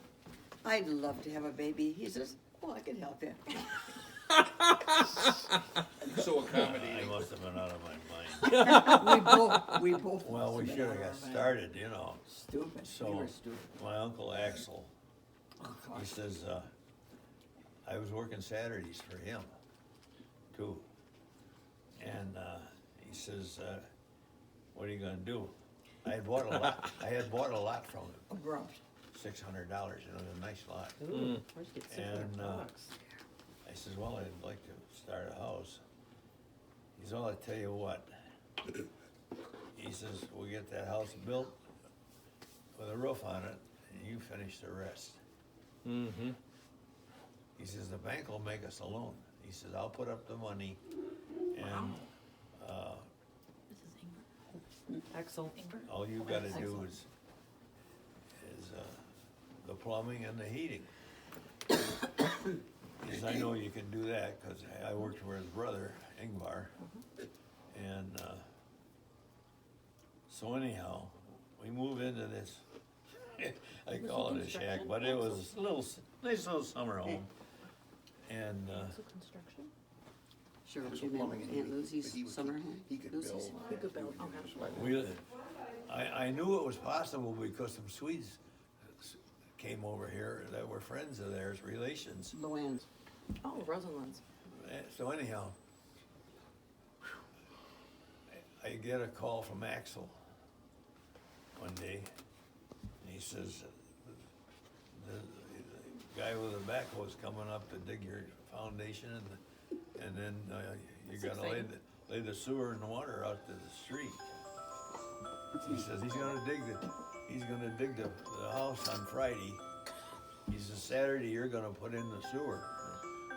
I'd love to have a baby. He says, well, I can help you. So I accommodating. must have been out of my mind. We both. Well, we must have should have been got out of our mind. started, you know. Stupid. We So, were stupid. my uncle Axel, Oh, he gosh. says, I was working Saturdays for him, too. And, he says, what are you gonna do? I had bought a lot from him, Abrupt. $600, you know, a nice lot. Ooh, where'd you get And, $600? I says, well, I'd like to start a house. He says, well, I tell you what. He says, we'll get that house built with a roof on it, and you finish the rest. Mm-hmm. He says, the bank will make us a loan. He says, I'll put up the money, and, This is Excellent. all you gotta do is, the plumbing and the heating. He says, I know you can do that, cause I worked for his brother, Ingvar. And, so anyhow, we move into this, I call it a shack, but it was a little, nice little summer home. And, So construction? Sure, Just you plumbing meant and Aunt heating, Lucy's but he would summer keep- home? He could Lucy's? build. He could build, okay. we, I knew it was possible because some Swedes came over here that were friends of theirs, relations. Luann's. Oh, Rosenland's. So anyhow, I get a call from Axel one day, and he says, the guy with the backhoe is coming up to dig your foundation, and then you That's gotta exciting. lay the sewer and the water out to the street. He says he's gonna dig the house on Friday. He says Saturday you're gonna put in the sewer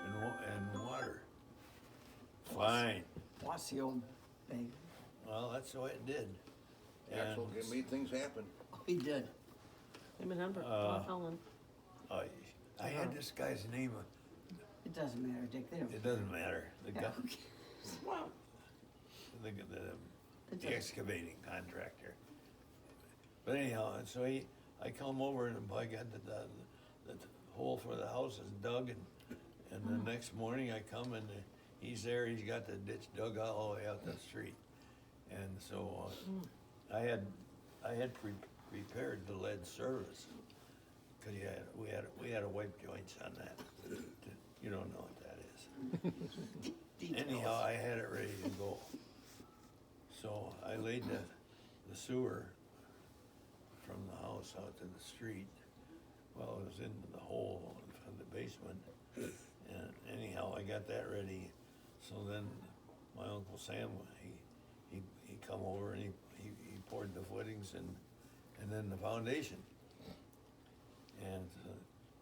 and water. Fine. What's the old thing? Well, that's the way it did. And Axel made things happen. He did. Him and Bob Helen. I had this guy's name. It doesn't matter, Dick. They don't. It doesn't matter. The guy, Yeah, who cares? Wow. It the doesn't- excavating contractor. But anyhow, and so I come over and I got the hole for the house is dug, and the next morning I come and he's there. He's got the ditch dug all the way out the street, and so I had prepared the lead service because we had a wipe joints on that. You don't know what that is. Details. Anyhow, I had it ready to go. So I laid the sewer from the house out to the street. Well, it was in the hole from the basement. And anyhow, I got that ready. So then my Uncle Sam, he come over and he poured the footings and then the foundation.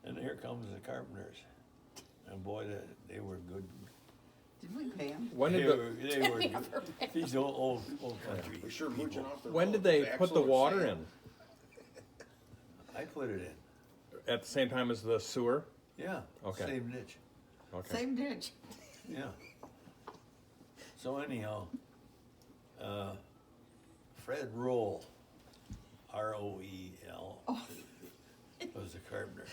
And here comes the carpenters. And boy, they were good. Did we pay him? When did They were good. These old country We're sure people. mooching off the when road. did they Axel put the or water Sam? in? I put it in. At the same time as the sewer? Yeah. Okay. Same niche. Okay. Same ditch. Yeah. So anyhow, Fred Roll R-O-E-L, was a carpenter.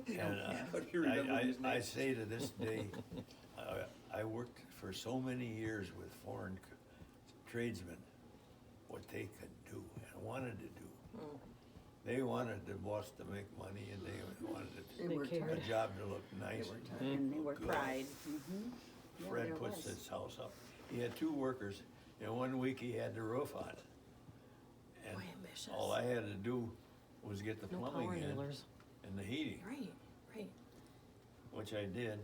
We don't And have- How do you remember these I names? say to this day, I worked for so many years with foreign tradesmen, what they could do and wanted to do. They wanted the boss to make money, and they wanted They worked cared. a hard. job to look nice. They worked hard. And they were Good. pride. Yeah, Fred there puts was. his house up. He had 2 workers, and 1 week he had the roof on. And Boy, ambitious. all I had to do was get the No power plumbing in handlers. and the heating, Right, right. which I did.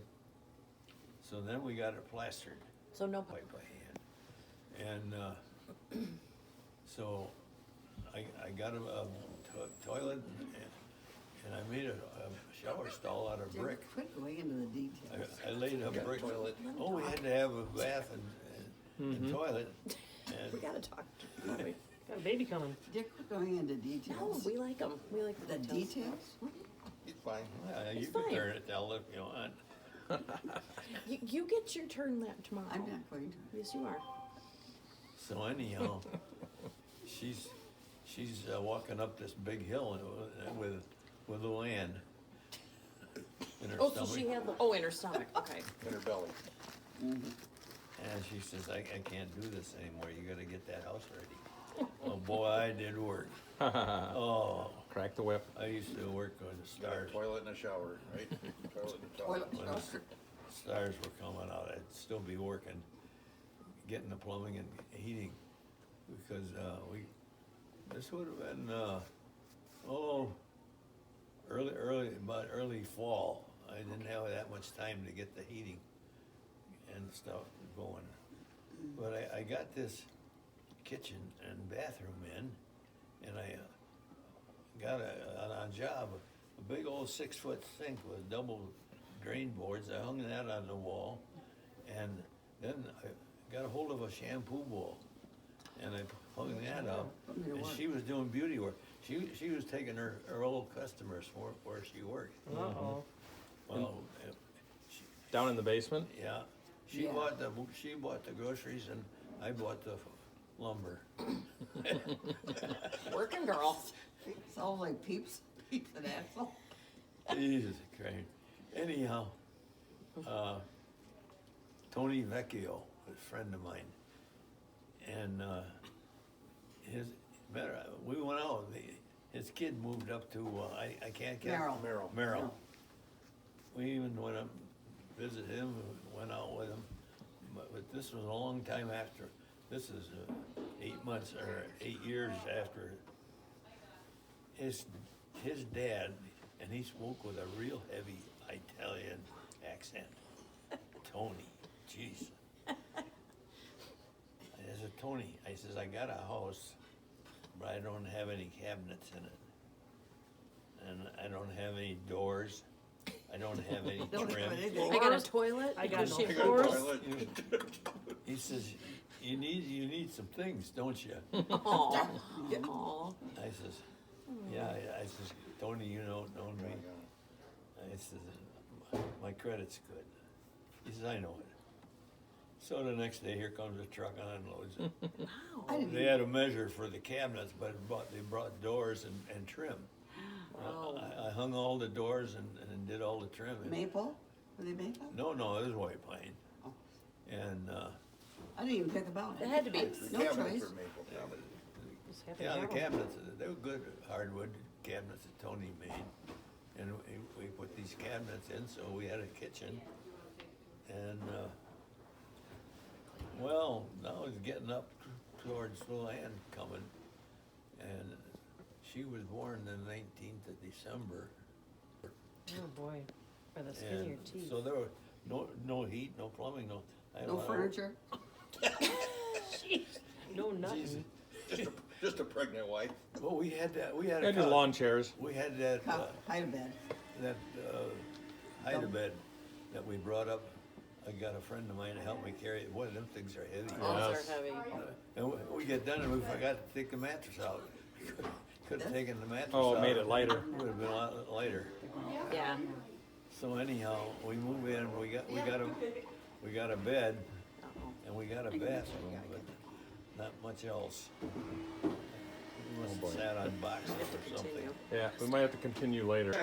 So then we got it plastered. So no, By hand. And so I got a toilet and I made a shower stall out of Jim, brick. quit going into the details. I laid a Got a brick. toilet. Oh, we had to have a bath and toilet. we And gotta talk. don't we? Got a baby coming. Dick, quit going into No, details. we like them. We like The details? He's fine. you It's can fine. turn it down if you want. You get your turn that tomorrow. I'm not going to. Yes, you are. So anyhow, she's walking up this big hill with Luann in her Oh, stomach. so she had in her stomach. Okay. In her belly. And she says, I can't do this anymore. You gotta get that house ready. Oh, boy, I did work. Oh, Crack the whip. I used to work on the Got a stars. toilet and a shower, right? Toilet and a Toilet toilet. When the shower. stars were coming out, I'd still be working, getting the plumbing and heating. Because, this would have been, early fall. I didn't have that much time to get the heating and stuff going. But I got this kitchen and bathroom in, and I got on a job, a big old 6-foot sink with double drain boards. I hung that on the wall, and then I got a hold of a shampoo bowl, and I hung that up. And she was doing beauty work. She was taking her old customers where she worked. Uh-oh. Well, Down in the basement? yeah, she Yeah. bought the groceries, and I bought the lumber. Working girl. Sounds like Peeps and Axel. Jesus Christ. Anyhow, Tony Vecchio, a friend of mine, and we went out. His kid moved up to I can't get Merrill. Merrill. We even went up, visited him, went out with him. But this was a long time after. This is 8 months or 8 years after his dad, and he spoke with a real heavy Italian accent. Tony, jeez. I said, Tony, I says, I got a house, but I don't have any cabinets in it. And I don't have any doors. I don't have any Don't have trim. anything. I got a toilet. I got no shampoo. I got a Doors? toilet. He says, you need some things, don't you? Aw. Aw. I says, yeah, I says, Tony, you don't know me. I says, my credit's good. He says, I know it. So the next day, here comes a truck and unloads it. I didn't They had a measure for the cabinets, but they brought doors and trim. Oh. I hung all the doors and did all the trim. Maple? Were they maple? No, it was white pine. Oh. And, I didn't even think about it. It had to be. The No cabinets choice. are maple, probably. Just happy yeah, the Merrill. cabinets, they were good hardwood cabinets that Tony made. And we put these cabinets in, so we had a kitchen. And, well, now it's getting up towards Luann coming. And she was born the 19th of December. Oh, boy. By the skin of your And teeth. so there were no heat, no plumbing, no. No furniture? No Jesus. nothing. Just a pregnant wife. Well, we had that, Had your lawn chairs. we had that, Hide a bed. that hide-a-bed that we brought up. I got a friend of mine to help me carry it. Boy, them things are heavy. Those Yes. are heavy. And we get done and we forgot to take the mattress out. Could have taken the mattress out. Oh, it made it lighter. Would have been a lot lighter. Yeah. So anyhow, we move in, we got a bed and we got a bathroom, but not much else. must boy. have sat on boxes We have to or something. continue. Yeah, we might have to continue later.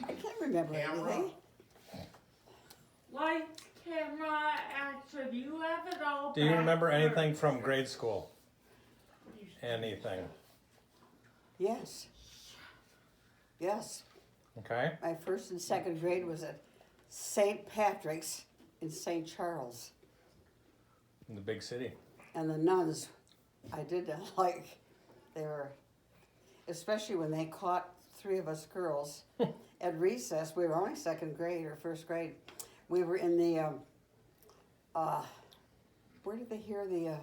I can't remember anything. Lights, camera, action. You have it all. Do you back remember there. anything from grade school? Anything? Yes. Yes. Okay. My first and second grade was at St. Patrick's in St. Charles. In the big city. And the nuns, I did like, they were, especially when they caught three of us girls at recess. We were only second grade or first grade. We were in the, where did they hear the,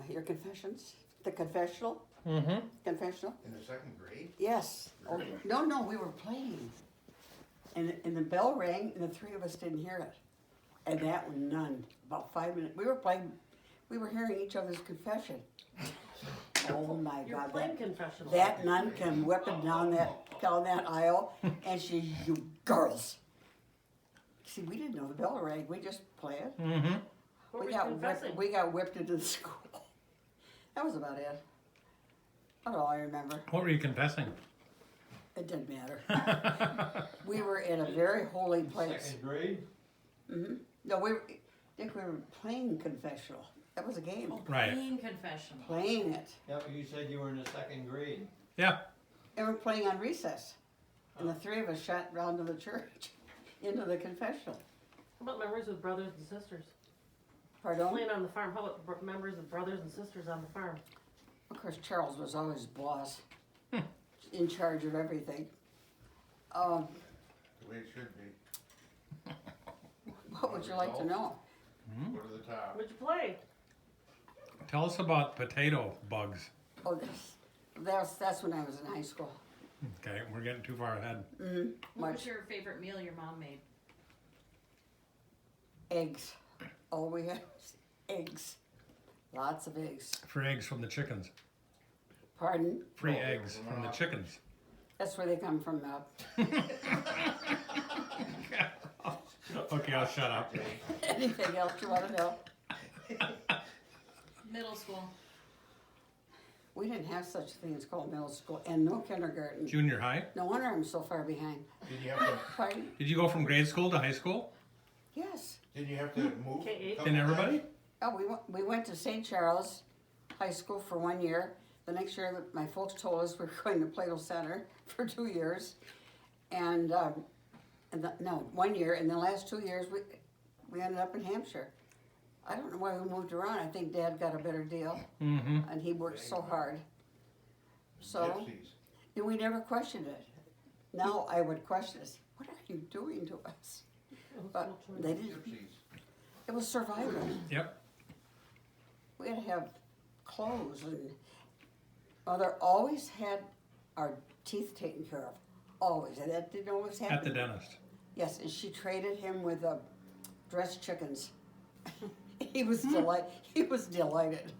your confessions? The confessional? Mm-hmm. Confessional? In the second grade? Yes. Oh, no, we were playing. And the bell rang and the three of us didn't hear it. And that one, none. About 5 minutes. We were playing, we were hearing each other's confession. Oh my You're God. playing confessional. That nun came whipping down that aisle and she, you girls. See, we didn't know the bell rang. We just played. Mm-hmm. What were you confessing? We got whipped into the school. That was about it. That's all I remember. What were you confessing? It didn't matter. We were in a very holy place. Second grade? Mm-hmm. No, Dick, we were playing confessional. That was a game. Right. Clean confessional. Playing it. Yeah, but you said you were in the second grade. Yeah. And we're playing on recess. And the three of us shot round to the church, into the confessional. How about memories with brothers and sisters? Pardon? Playing on the farm. How about memories with brothers and sisters on the farm? Of course, Charles was always boss, in charge of everything. The way it should be. What would you like to know? Go to the top. What'd you play? Tell us about potato bugs. Oh, that's when I was in high school. Okay, we're getting too far ahead. What was Much your favorite meal your mom made? eggs. All we had was eggs. Lots of eggs. Free eggs from the chickens. Pardon? Free eggs from the chickens. That's where they come from now. Okay, I'll shut up. Anything else you want to know? Middle school. We didn't have such a thing as called middle school and no kindergarten. Junior high? Oh, No wonder I'm so far behind. Did you have to, Pardon? Did you go from grade school to high school? Yes. did you have to move? K-8. a couple Can everybody? times? Oh, we went to St. Charles High School for 1 year. The next year, my folks told us we were going to Plato Center for 2 years. And 1 year. And the last 2 years, we ended up in Hampshire. I don't know why we moved around. I think Dad got a better deal. Mm-hmm. And he worked so hard. So, Gypsies. and we never questioned it. Now I would question this. What are you doing to us? But they didn't. Gypsies. It was survival. Yep. We had to have clothes and Mother always had our teeth taken care of. Always. And that didn't always happen. At the dentist. Yes, and she traded him with dressed chickens. He was delighted.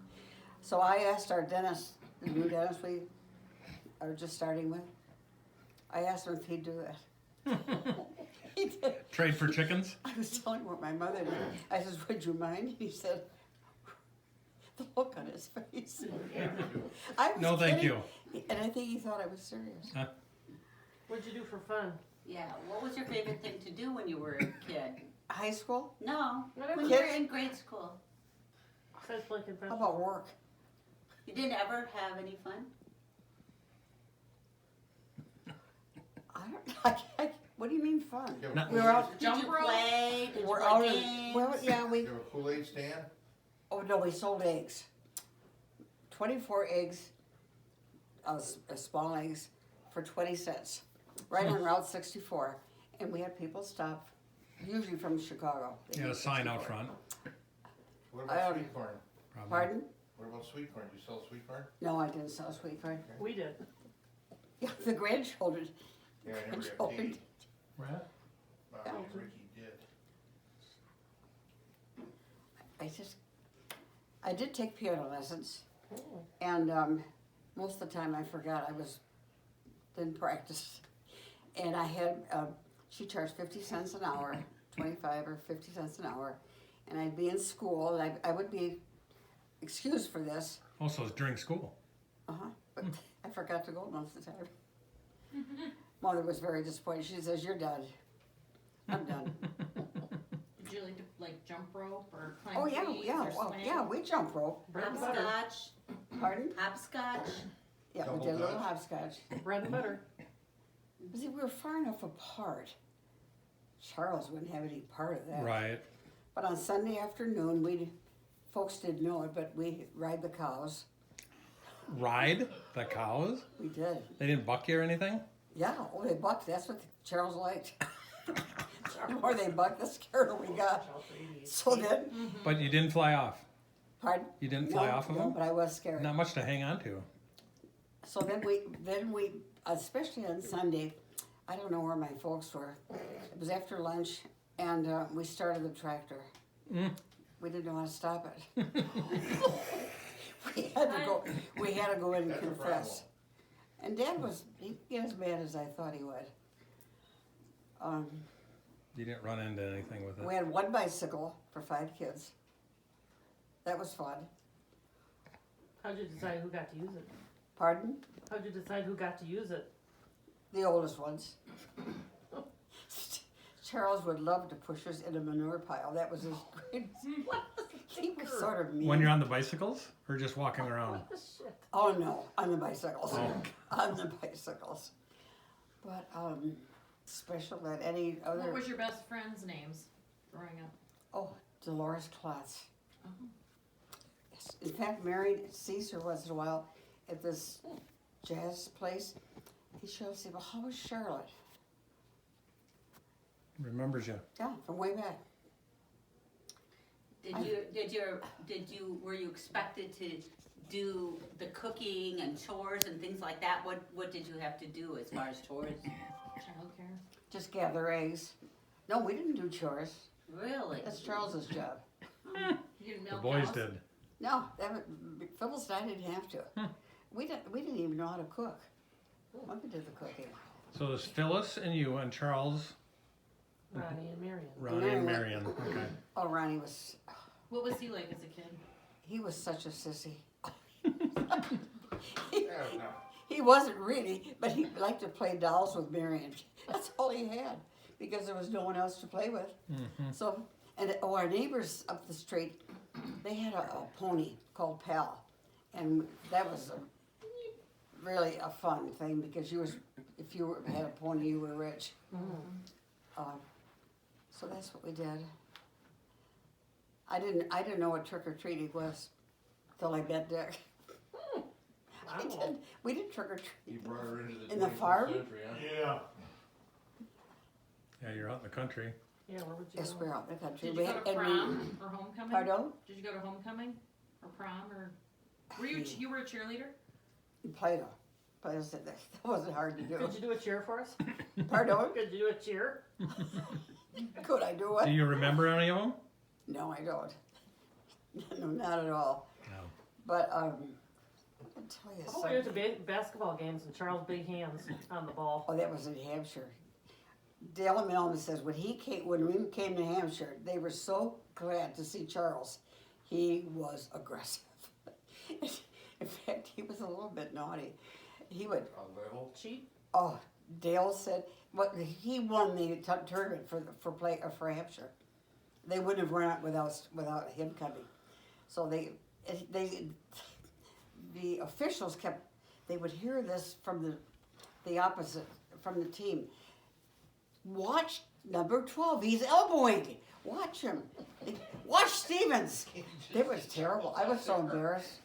So I asked our dentist, the new dentist we are just starting with, I asked him if he'd do that. He did. Trade for chickens? I was telling him what my mother did. I said, would you mind? He said, the look on his face. I was No, thank kidding, you. and I think he thought I was serious. What'd you do for fun? Yeah, what was your favorite thing to do when you were a kid? High school? No, Whatever. when you were in grade school. Besides playing How confessional. about work? You didn't ever have any fun? What do you mean fun? You have a Not- We were Kool-Aid- out. Did you play? Did you We're play out games? Well, yeah, we. You have a Kool-Aid stand? Oh no, we sold eggs. 24 eggs, small eggs, for 20 cents, right on Route 64, and we had people stop, usually from Chicago. They You had a did sign out 64. front. What I about don't- sweet corn? Probably. Pardon? What about sweet corn? Do you sell sweet corn? No, I didn't sell sweet corn. We did. Yeah, the grandchildren. Yeah, I never got grandchildren. paid. Rat? Yeah. Ricky did. I did take piano lessons, and most of the time I forgot didn't practice. And I had, she charged 50 cents an hour, 25 or 50 cents an hour, and I'd be in school, and I would be excuse for this. Also, it's during school. But I forgot to go most of the time. Mother was very disappointed. She says, "You're done." I'm done. Did you like jump rope or climb Oh yeah, trees yeah, or well, swim? yeah. We jump rope. Bread and butter. Hopscotch, Pardon? hopscotch. Yeah, we Double did a little dutch. hopscotch. Bread and butter. See, we were far enough apart. Charles wouldn't have any part of that. Right. But on Sunday afternoon, folks didn't know it, but we ride the cows. Ride the cows? We did. They didn't buck you or anything? Yeah, oh, they bucked. That's what Charles liked. The more they bucked, the scarier we got. So then, But you didn't fly off. pardon? You didn't fly off of no, them? but I was scared. Not much to hang on to. So then we, especially on Sunday, I don't know where my folks were. It was after lunch, and we started the tractor. We didn't know how to stop it. We had to go in and confess. And Dad he get as mad as I thought he would. You didn't run into anything with it. We had one bicycle for 5 kids. That was fun. How'd you decide who got to use it? Pardon? How'd you decide who got to use it? The oldest ones. Charles would love to push us in a manure pile. That was his greatest. He was sort of mean. When you're on the bicycles or just walking around? What the shit? Oh no, on the bicycles. On the bicycles. But special than any other. What was your best friend's names growing up? Oh, Dolores Klotz. Oh. Yes. In fact, married sees her once in a while at this jazz place. He shows me, well, how was Charlotte? Remembers you. Yeah, from way back. Were you expected to do the cooking and chores and things like that? What did you have to do as far as chores? Childcare. Just gather eggs. No, we didn't do chores. Really? That's Charles's job. You didn't The milk boys cows? did. No, Phyllis and I didn't have to. We didn't even know how to cook. Mother did the cooking. So there's Phyllis and you and Charles, Ronnie and Marion. Ronnie and Marion. Okay. Oh, Ronnie was, What was he like as a kid? he was such a sissy. He wasn't really, but he liked to play dolls with Marion. That's all he had, because there was no one else to play with. So, and our neighbors up the street, they had a pony called Pal, and that was really a fun thing, because if you had a pony, you were rich. So that's what we did. I didn't know what trick or treating was till I met Dick. I did. We did trick or treat. You brought her into the In the 21st farm? century, huh? Yeah. Yeah, you're out in the country. Yeah, where would you Yes, go? we're out in the country. Did you go to and prom or homecoming? Pardon? Did you go to homecoming or prom or? Were you were a cheerleader? Play-Doh. Play-Doh said that wasn't hard to do. Could you do a cheer for us? Pardon? Could you do a cheer? Could I do it? Do you remember any of them? No, I don't. No, not at all. No. But I'll tell you Oh, we went to something. basketball games and Charles' big hands on the ball. Oh, that was in Hampshire. Dale Melman says when we came to Hampshire, they were so glad to see Charles. He was aggressive. In fact, he was a little bit naughty. He would. Cheat? Oh, Dale said, "What he won the tournament for Hampshire. They wouldn't have run it without him coming. So the officials they would hear this from the opposite, from the team. Watch number 12. He's elbowing. Watch him. Watch Stevens. It was terrible. I was so embarrassed.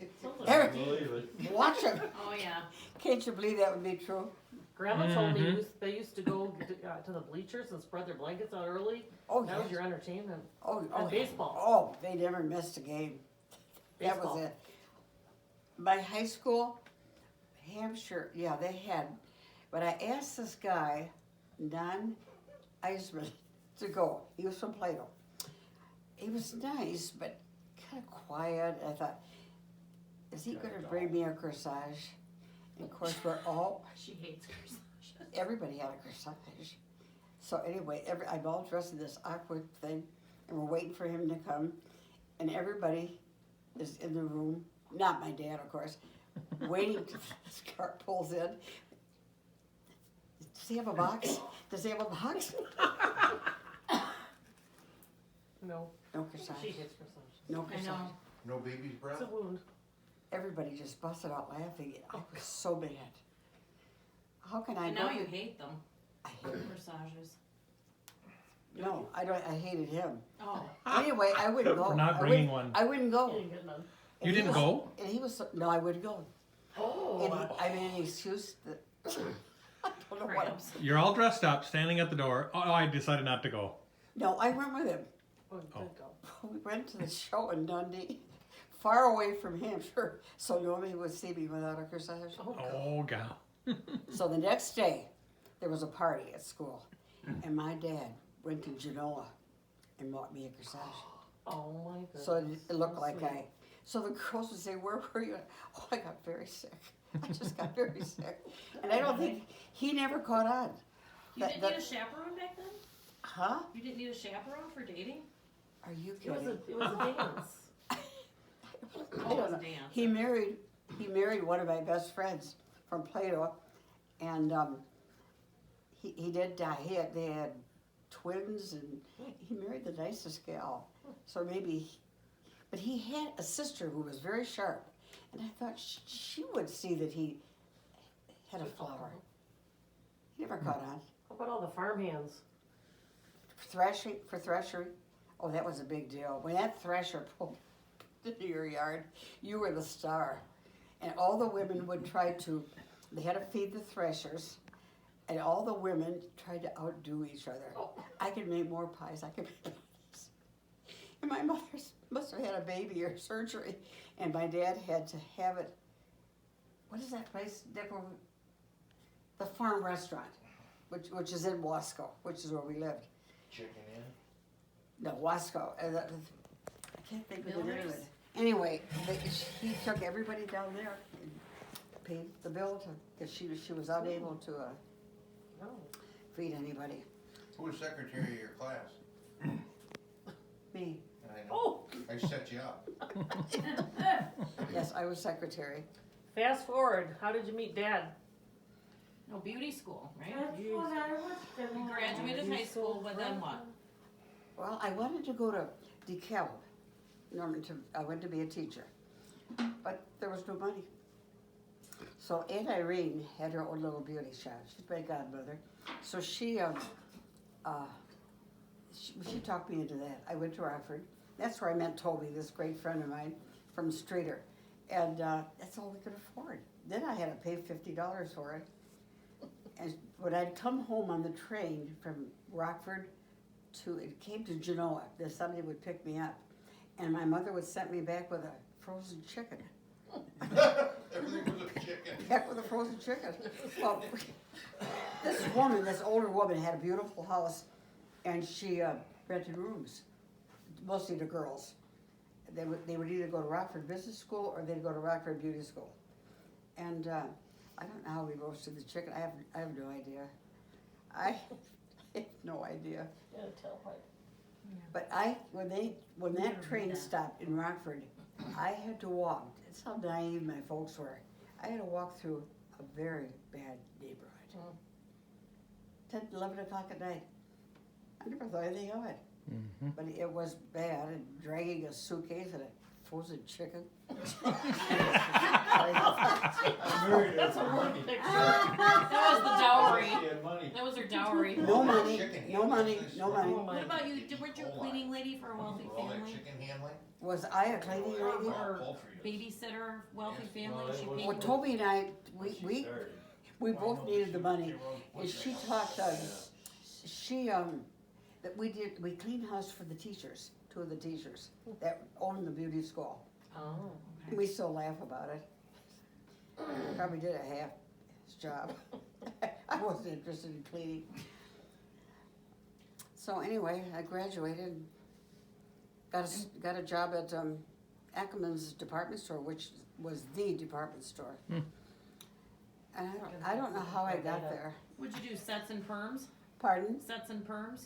Watch him. Oh yeah. Can't you believe that would be true? Grandma told me they used to go to the bleachers and spread their blankets out early. Oh, That was yes. your entertainment. Oh, baseball. Oh, they never missed a game. That was Baseball. it. My high school, Hampshire, yeah, they had. But I asked this guy, Don Eisman, to go. He was from Plato. He was nice, but kind of quiet. I thought, is he going to bring me a corsage? And of course, She hates corsage. everybody had a corsage. So anyway, I'm all dressed in this awkward thing, and we're waiting for him to come, and everybody is in the room, not my dad, of course, waiting till this car pulls in. Does he have a box? Does he have a box? No, No corsage. she hits for some. No I corsage. know. No baby's breath? It's a wound. Everybody just busted out laughing. I was so mad. How can I And go now you to- hate them, I hate him. corsages. No, I don't. I hated him. Oh, Anyway, I wouldn't go. For not I bringing wouldn't- one. I wouldn't You go. didn't get none. And You he didn't was- go? And he was. No, I wouldn't go. Oh. And I made an excuse that I don't know what I'm Cramps. saying. You're all dressed up, standing at the door. Oh, I decided not to go. No, I went with him. Oh, you did go. We went to the show in Dundee, far away from Hampshire, so nobody would see me without a corsage. Oh, God. Oh, gal. So the next day, there was a party at school, and my dad went to Genoa and bought me a corsage. Oh, my goodness. So it looked So like sweet. so the girls would say, "Where were you?" Oh, I got very sick. I just got very sick, and I don't think he never caught on. you That- didn't that- need a chaperone back then? Huh? You didn't need a chaperone for dating? Are you It was kidding? a dance. I Oh, it don't was know. a dance. He married one of my best friends from Plato, and he did die. They had twins, and he married the nicest gal. So maybe, but he had a sister who was very sharp, and I thought she would see that he had a flower. He never caught on. How about all the farm hands? For threshing, oh, that was a big deal. When that thresher pulled into your yard, you were the star. And all the women would try to, they had to feed the threshers, and all the women tried to outdo each other. I could make more pies, I could make pies. And my mother must have had a baby or surgery, and my dad had to have it, what is that place, the farm restaurant, which is in Wasco, which is where we lived. Chicken in? No, Wasco. I can't think of the name of Miller's? it. Anyway, he took everybody down there and paid the bill because she was unable to No. feed anybody. Who was secretary of your class? Me. I know. Oh, I set you up. Yes, I was secretary. fast forward. How did you meet Dad? No, beauty school, right? That's what I was You doing. graduated high school, but then what? Well, I wanted to go to DeKalb, I went to be a teacher, but there was no money. So Aunt Irene had her own little beauty shop. She's my godmother. So she talked me into that. I went to Rockford. That's where I met Toby, this great friend of mine from Streeter. And that's all we could afford. Then I had to pay $50 for it. And when I'd come home on the train from Rockford it came to Genoa, that somebody would pick me up. And my mother would send me back with a frozen chicken. Everything was a chicken. Back with a frozen chicken. Well, this older woman had a beautiful house, and she rented rooms, mostly to girls. They would either go to Rockford Business School or they'd go to Rockford Beauty School. And I don't know how we roasted the chicken. I have no idea. I have no idea. Yeah, tailpipe. But when that train stopped in Rockford, I had to walk. That's how naive my folks were. I had to walk through a very bad neighborhood. 10, 11 o'clock at night. I never thought anything of it. But it was bad, and dragging a suitcase and a frozen chicken. That's a word picture. That was the dowry. She had money. That was her dowry. No money, Chicken no handling money, business. no money. Oh my. What about you? Weren't you a cleaning lady for a wealthy All that family? chicken handling? Was I a cleaning lady? Or Poultry. babysitter, wealthy family? She paid Well, you. Toby and I, we both needed the money, and she taught us. That we cleaned house for the teachers, 2 of the teachers that owned the beauty school. Oh. And we still laugh about it. Probably did a half job. I wasn't interested in cleaning. So anyway, I graduated, got a job at Ackerman's department store, which was the department store. And I don't know how I got there. What'd you do? Sets and perms? Pardon? Sets and perms?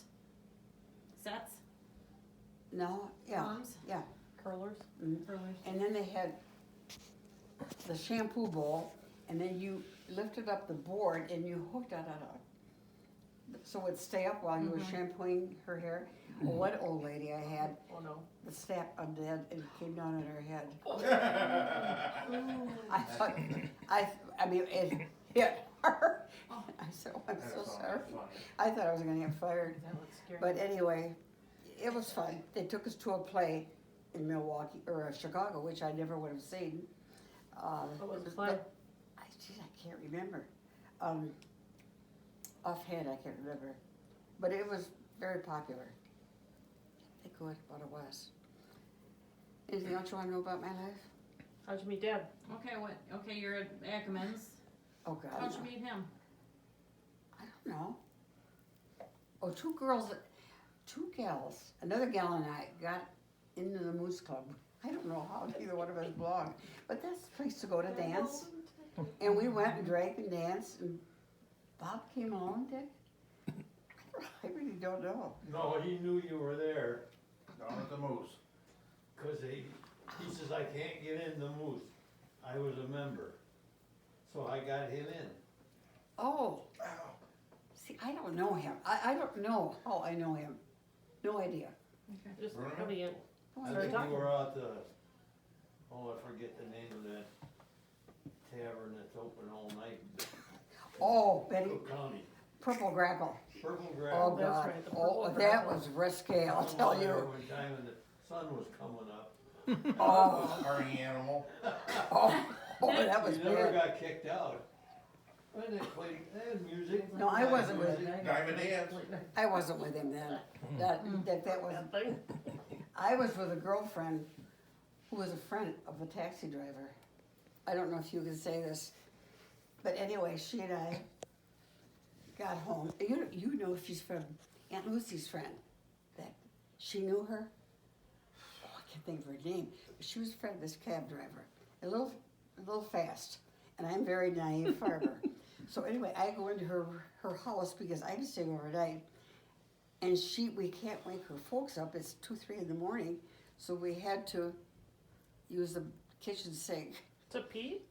Sets? No, yeah, Perms? yeah. Curlers? Mm. Curlers. And then they had the shampoo bowl, and then you lifted up the board and you hooked it up. So it'd stay up while you were shampooing her hair. Well, one old lady I had, Oh, no. the snap undead and it came down on her head. I thought, I mean, it hit her. I said, oh, I'm so sorry. I thought I was gonna get fired. That looks scary. But anyway, it was fun. They took us to a play in Milwaukee, or Chicago, which I never would have seen. What was the but- play? I can't remember. Offhand, I can't remember. But it was very popular. I think what it was. Anything else you want to know about my life? How'd you meet Dad? Okay, you're at Ackerman's. Oh, God. How'd you no. meet him? I don't know. Oh, two gals, another gal and I got into the Moose Club. I don't know how neither one of us belonged, but that's the place to go to dance. And we went and drank and danced, and Bob came along, Dick? I really don't know. No, he knew you were there, Down at the Moose. cause he says, I can't get in the Moose. I was a member, so I got him in. Oh, see, I don't know him. I don't know how I know him. No idea. Just Really? coming in. No I idea. think you were out the, I forget the name of that tavern that's open all night in Oh, Betty, Cook County. Purple Grapple. Purple Oh, Grapple. That's God. right, the Oh, Purple that Grapple. was risque, I'll I was tell there you. One time and the sun was coming up. Oh, Party animal. oh, that was You never bad. got kicked out. Well, they played, they had music. No, I wasn't with Music. Diamond Dance. I wasn't with him then. That wasn't. That thing? I was with a girlfriend who was a friend of a taxi driver. I don't know if you can say this, but anyway, she and I got home. You know she's from Aunt Lucy's friend. That she knew her. Oh, I can't think of her name. But she was a friend of this cab driver. A little fast, and I'm a very naive farmer. So anyway, I go into her house because I'm staying overnight. And we can't wake her folks up, it's 2, 3 in the morning, so we had to use the kitchen sink. To pee?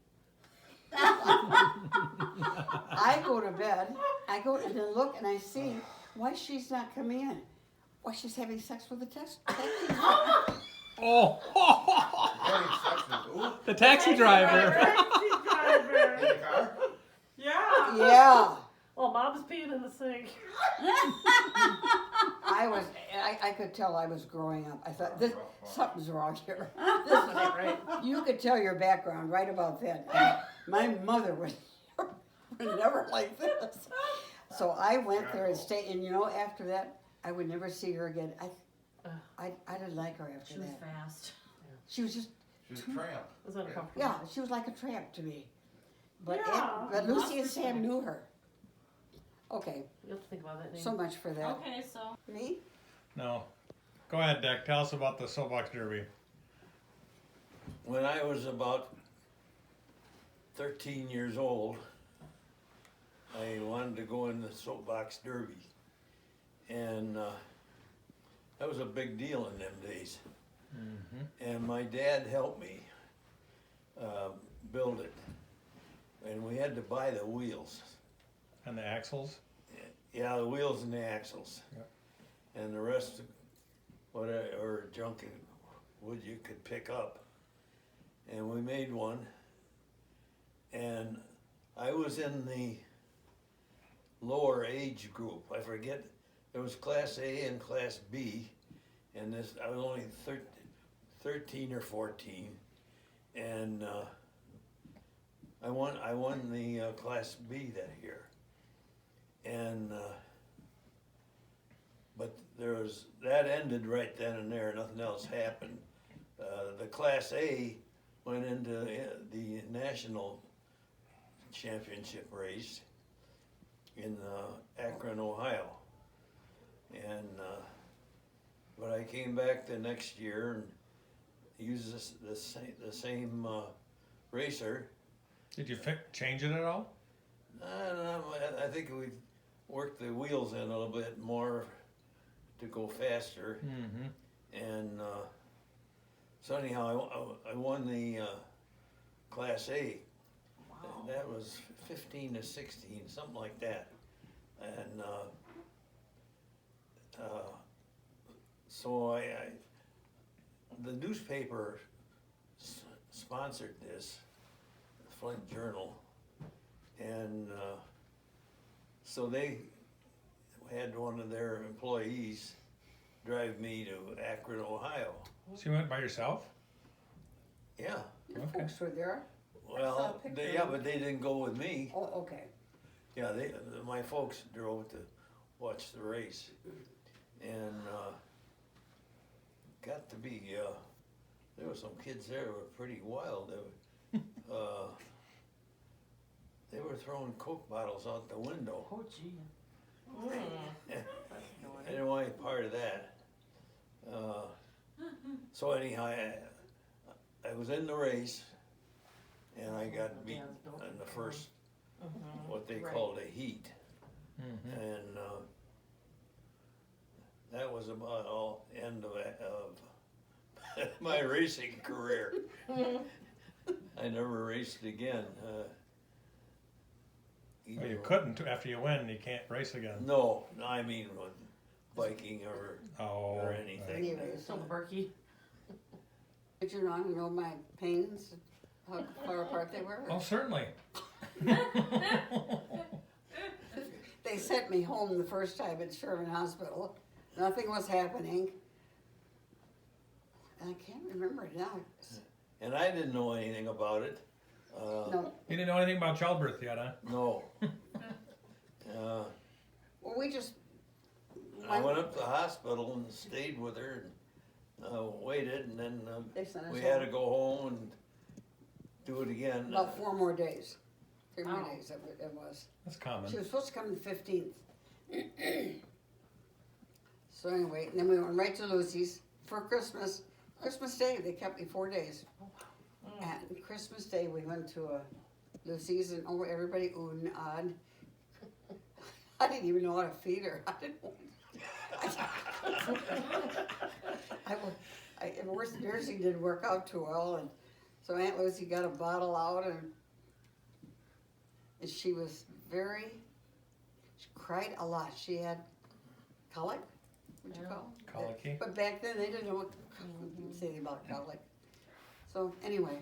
I go to bed, I go and then look and I see why she's not coming in. Why she's having sex with the taxi Oh, Having sex with who? the taxi driver. Taxi driver. In the car? Yeah. Yeah, Well, Mom's peeing in the sink. I could tell I was growing up. I thought, something's wrong here. This isn't right. You could tell your background right about that. My mother was never like this. So I went there and stayed, and you know, after that, I would never see her again. I didn't like her after She was that. fast. She was just, She's a tramp. It was uncomfortable. yeah, she was like a tramp to me. But, Yeah. but Lucy and Sam knew her. Okay, You have to think about that name. so much for that. Okay, so Me? No. Go ahead, Dick. Tell us about the soapbox derby. When I was about 13 years old, I wanted to go in the soapbox derby. And that was a big deal in them days. And my dad helped me build it. And we had to buy the wheels. And the axles. Yeah, the wheels and the axles. Yep. And the rest, whatever, or junk and wood you could pick up. And we made one. And I was in the lower age group. I forget, there was Class A and Class B. And this, I was only 13 or 14. And I won the Class B that year. And but that ended right then and there. Nothing else happened. The Class A went into the national championship race in Akron, Ohio, and but I came back the next year and used the same racer. Did you change it at all? I don't know. I think we worked the wheels in a little bit more to go faster, Mm-hmm. and So anyhow, I won the Class A. That was 15 to 16, something like that. And so the newspaper sponsored this, the Flint Journal, and so they had one of their employees drive me to Akron, Ohio. So you went by yourself? Yeah. The Okay. folks were there? Well, picture yeah, of but they didn't go with me. Oh, okay. Yeah, my folks drove to watch the race, and got to be there were some kids there who were pretty wild. They were throwing Coke bottles out the window. Oh, gee. I didn't want any part of that. So anyhow, I was in the race, and I got beat in the first, what they called a heat. And that was about all end of my racing career. I never raced again. Well, you couldn't after you win. You can't race again. No, I mean with biking or anything. Anyways, So Berkey. did you not know my pains, how far apart they were? Oh, certainly. They sent me home the first time at Sherman Hospital. Nothing was happening. I can't remember it now. And I didn't know anything about it. No, You didn't know anything about childbirth yet, huh? No. well, we just I went up to the hospital and stayed with her and waited, and then They sent us we had to home. go home and do it again. About 4 more days. 3 more Wow. days it was. That's common. She was supposed to come the 15th. So anyway, and then we went right to Lucy's for Christmas. Christmas Day, they kept me 4 days. And Christmas Day, we went to Lucy's, and everybody oohed and awed. I didn't even know how to feed her. I didn't know. Nursing didn't work out too well, and so Aunt Lucy got a bottle out, and she was she cried a lot. She had colic, what'd you call it? Colicky. But back then, they didn't know what, say anything about colic. So anyway,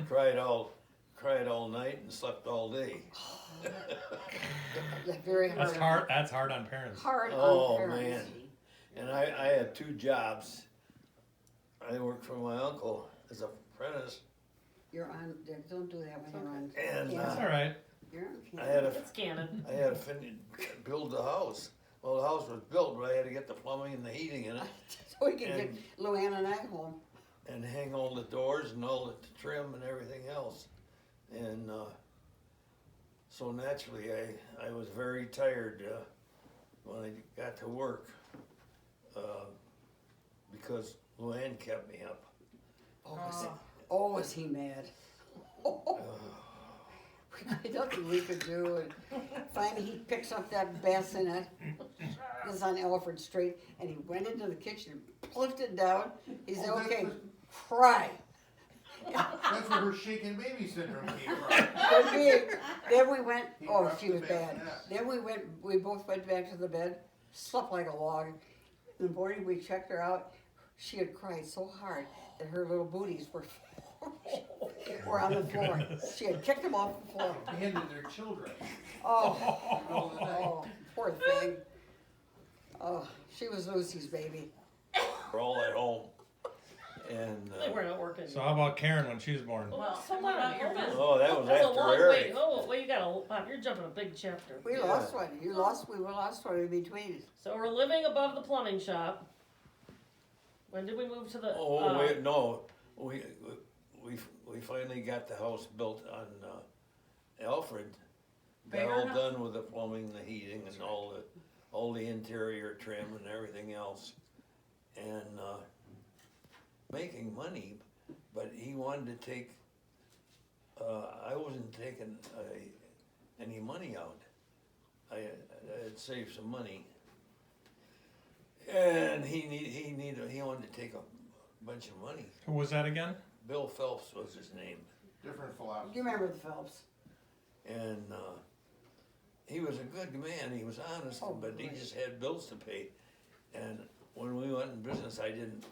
Cried all night and slept all day. very hard. That's hard. That's hard on parents. Hard Oh, on parents. man. And I had 2 jobs. I worked for my uncle as an apprentice, You're on, don't do that when you're on. and That's all right. You're on I camera. had It's canon. build the house. Well, the house was built, but I had to get the plumbing and the heating in it, So we could get Luann and I home. and hang all the doors and all the trim and everything else. And so naturally, I was very tired when I got to work because Luann kept me up. Was he mad? Nothing we could do, and finally he picks up that bassinet. This is on Alfred Street, and he went into the kitchen, flipped it down. He said, "Okay, cry." That's where her shaken baby syndrome came from. Could be. Then we went. He Oh, dropped she the was bad. bassinet. Then we both went back to the bed, slept like a log. In the morning we checked her out. She had cried so hard that her little booties were on the floor. She had kicked them off the floor. Handed their children. Oh, poor thing. Oh, she was Lucy's baby. We're all at home, and They were not working. So how about Karen when she was born? Well, hold on. oh, that was That's a after long Eric. wait. Oh, well, you got a. You're jumping a big chapter. We lost one. We lost one in between. So we're living above the plumbing shop. When did we move to the? Oh wait, no, we finally got the house built on Alfred. Got all done with the plumbing, the heating, and all the interior trim and everything else, and making money. But he wanted to take. I wasn't taking any money out. I had saved some money. And he wanted to take bunch of money. Who was that again? Bill Phelps was his name. Different philosophy. You remember the Phelps? And he was a good man. He was honest, Oh, but he great. just had bills to pay. And when we went in business, I didn't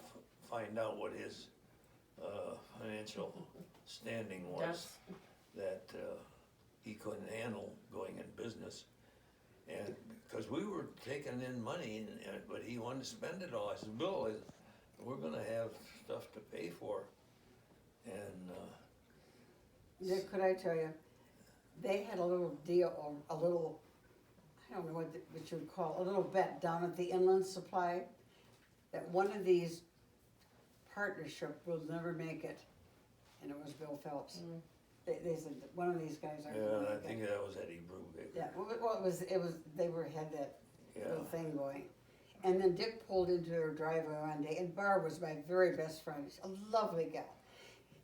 find out what his financial standing was. That he couldn't handle going in business, and because we were taking in money, but he wanted to spend it all. I said, Bill, we're gonna have stuff to pay for, and Nick, could I tell you, they had a little deal, a little, I don't know what you would call, a little bet down at the Inland Supply, that one of these partnership will never make it, and it was Bill Phelps. They said, that one of these guys aren't yeah, gonna I make think it. that was Eddie Brubaker. Yeah, well, they had that little Yeah. thing going. And then Dick pulled into their driveway one day, and Barb was my very best friend, she's a lovely gal.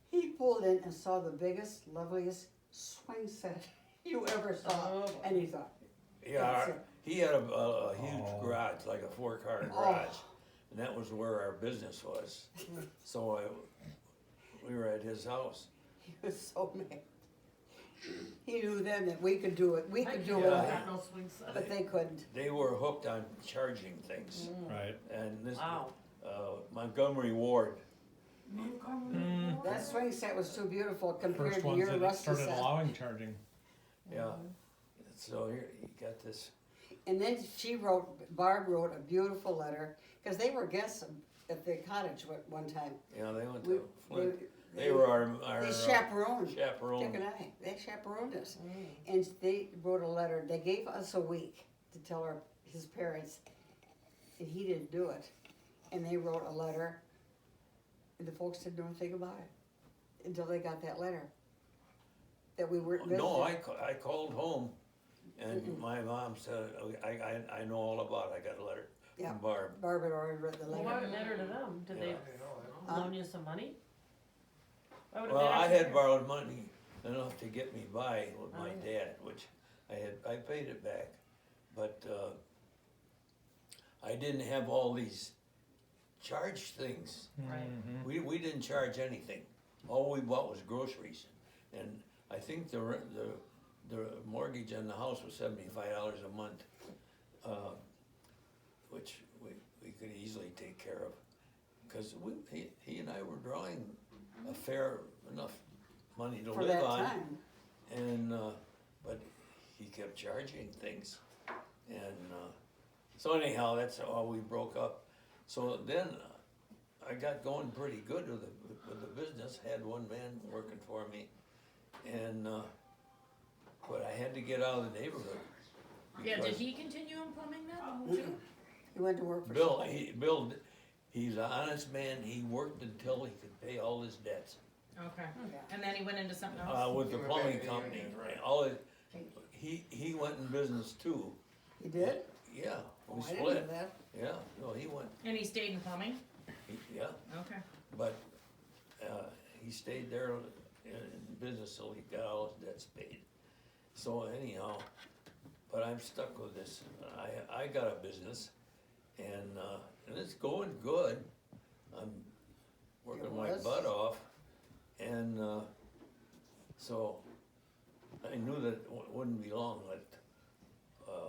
He pulled in and saw the biggest, loveliest swing set you ever saw, Oh. and he thought, Yeah, That's it. he had a huge Oh. garage, like a 4-car Oh. garage, and that was where our business was. So we were at his house. he was so mad. He knew then that we could do it, we could do I it, got no swing set. but they couldn't. They were hooked on charging things, Right. and this Wow. Montgomery Ward. That swing set was too beautiful compared First to ones your that rusty started set. allowing charging. Yeah. So here you got this. And then Barb wrote a beautiful letter, because they were guests at the cottage one time. Yeah, they went We- to Flint. They were our They chaperoned. chaperone. Dick and I, they chaperoned us. And they wrote a letter, they gave us a week to tell his parents, and he didn't do it. And they wrote a letter, and the folks didn't know anything about it, until they got that letter. That we weren't visiting. No, I called home, and my mom said, I know all about it. I got a letter Yeah. from Barb. Barb had already read the Well, why would letter. it matter to them? Did they Yeah. loan you some money? Why would it Well, matter I to had you? borrowed money enough to get me by with my Oh. dad, which I paid it back, but I didn't have all these charge things. Right. We didn't charge anything. All we bought was groceries, and I think the mortgage on the house was $75 a month, which we could easily take care of, because he and I were drawing a fair enough money to For live that on, time. and but he kept charging things, and so anyhow, that's how we broke up. So then I got going pretty good with the business. Had one man working for me, and but I had to get out of the neighborhood. Yeah, did because he continue in plumbing then? too? He went to work for Bill, he's an honest man. He worked until he could pay all his debts Okay, and then he went into something else? with the plumbing company. Right, he went in business too. He did? Yeah, Oh, we I didn't know split. that. Yeah, no, he went. And he stayed in plumbing? Yeah. Okay. But he stayed there in business till he got all his debts paid. So anyhow, but I'm stuck with this. I got a business, and it's going good. I'm working It my was? butt off, and so I knew that it wouldn't be long that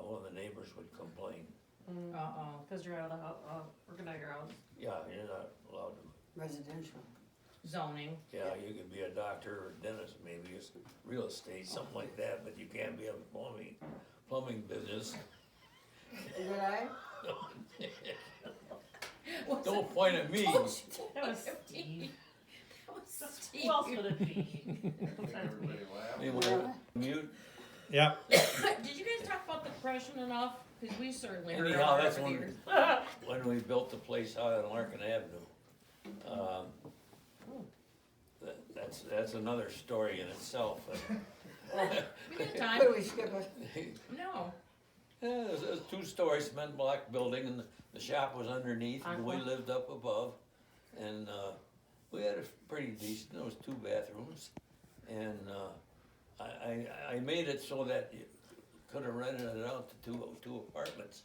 one of the neighbors would complain. Uh-oh. Cause you're out of the house, working out your house. Yeah, you're not allowed to. Residential. Zoning. Yeah, you could be a doctor or a dentist, maybe it's real estate, something like that, but you can't be a plumbing business. Did I? Don't point at me. That was Steve. Who else would it be? Anyway, mute. Yeah. Did you guys talk about the depression enough? Cause we certainly heard Anyhow, about it that's over the when, years. when we built the place out on Larkin Avenue. That's another story in itself. We got time. Wait, we skip it. No. Yeah, it was a 2-story cement block building, and the shop was underneath, and we lived up above. And we had a pretty decent, there was 2 bathrooms. And I made it so that you could have rented it out to two apartments.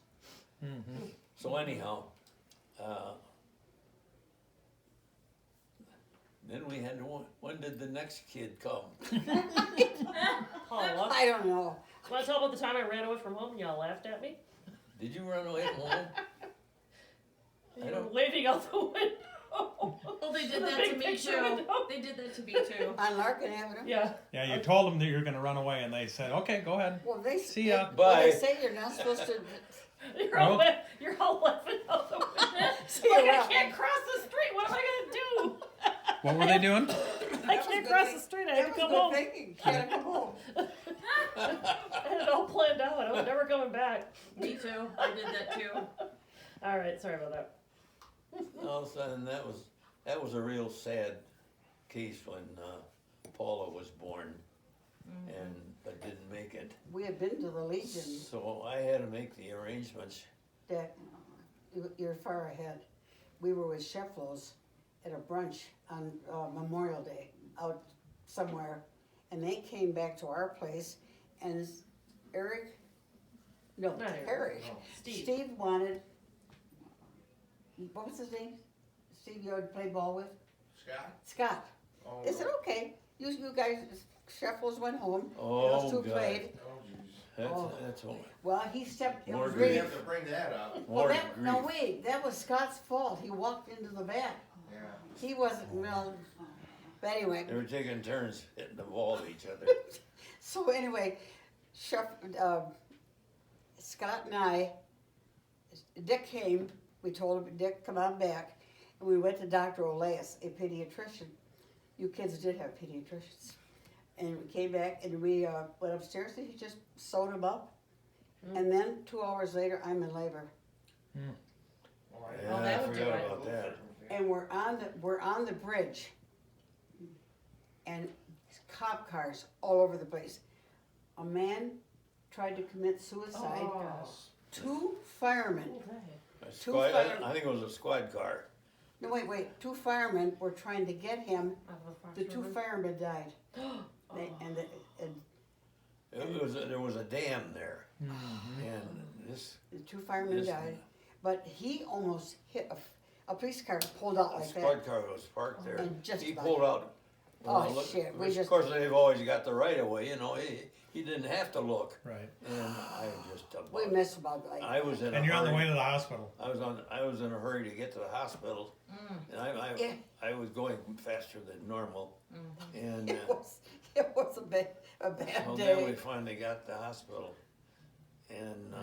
So anyhow, Then we had, when did the next kid come? Paula, I don't know. wanna tell about the time I ran away from home and y'all laughed at me? Did you run away from home? I You were don't- waving out the window. Well, they did The that big to me picture too. window. They did that to me too. On Larkin Avenue? Yeah. Yeah, you told them that you're gonna run away, and they said, "Okay, go ahead." Well, they, See ya. well, they Bye. say you're not supposed to. You're all, Nope. you're all laughing out the window. See Like, ya I around. can't cross the street. What am I gonna do? What were they doing? I was can't good cross thing- the street. I That had was to come good home. thinking. Can't come home. I had it all planned out. I was never coming back. Me too. I did that too. All right. Sorry about that. All of a sudden, that was a real sad case when Paula was born, and but didn't make it. We had been to the Legion, So I had to make the arrangements. that, you're far ahead. We were with Shefflows at a brunch on Memorial Day, out somewhere, and they came back to our place, and Eric, no, Not Eric. Harry, Steve. Steve wanted, what was his name? Steve you had played ball with? Scott? Scott. Oh, They said, okay, you guys, Shefflows went home, Oh, those two God. played. Oh, jeez. That's, Oh. that's all. Well, he stepped, it More was We really, have to bring that up. well, More that, grief. no, wait, that was Scott's fault, he walked into the back. Yeah. He wasn't, well, but anyway, They were taking turns hitting the ball at each other. so anyway, Scott and I, Dick came, we told him, Dick, come on back, and we went to Dr. Olaus, a pediatrician. You kids did have pediatricians. And we came back and we went upstairs and he just sewed him up. And then 2 hours later, I'm in labor. Well, Yeah, I that would do forgot it. about that. And we're on the bridge, and cop cars all over the place. A man tried to commit suicide. Oh. 2 firemen. A Two squad, fire- I think it was a squad car. No, wait. 2 firemen were trying to get him. The 2 firemen died. And There was a dam there, and this the 2 firemen This- died. But he almost hit a police car, pulled out like squad that. car was parked there. And just He about- pulled out. Oh, look- shit, we which, just- Of course, they've always got the right of way. You know, he didn't have to look. Right. And I just We missed about like. I was in And a you're on the way hurry. to the hospital. I was in a hurry to get to the hospital, and Yeah. I was going faster than normal, and It was a bad so then we day. finally got to the hospital, and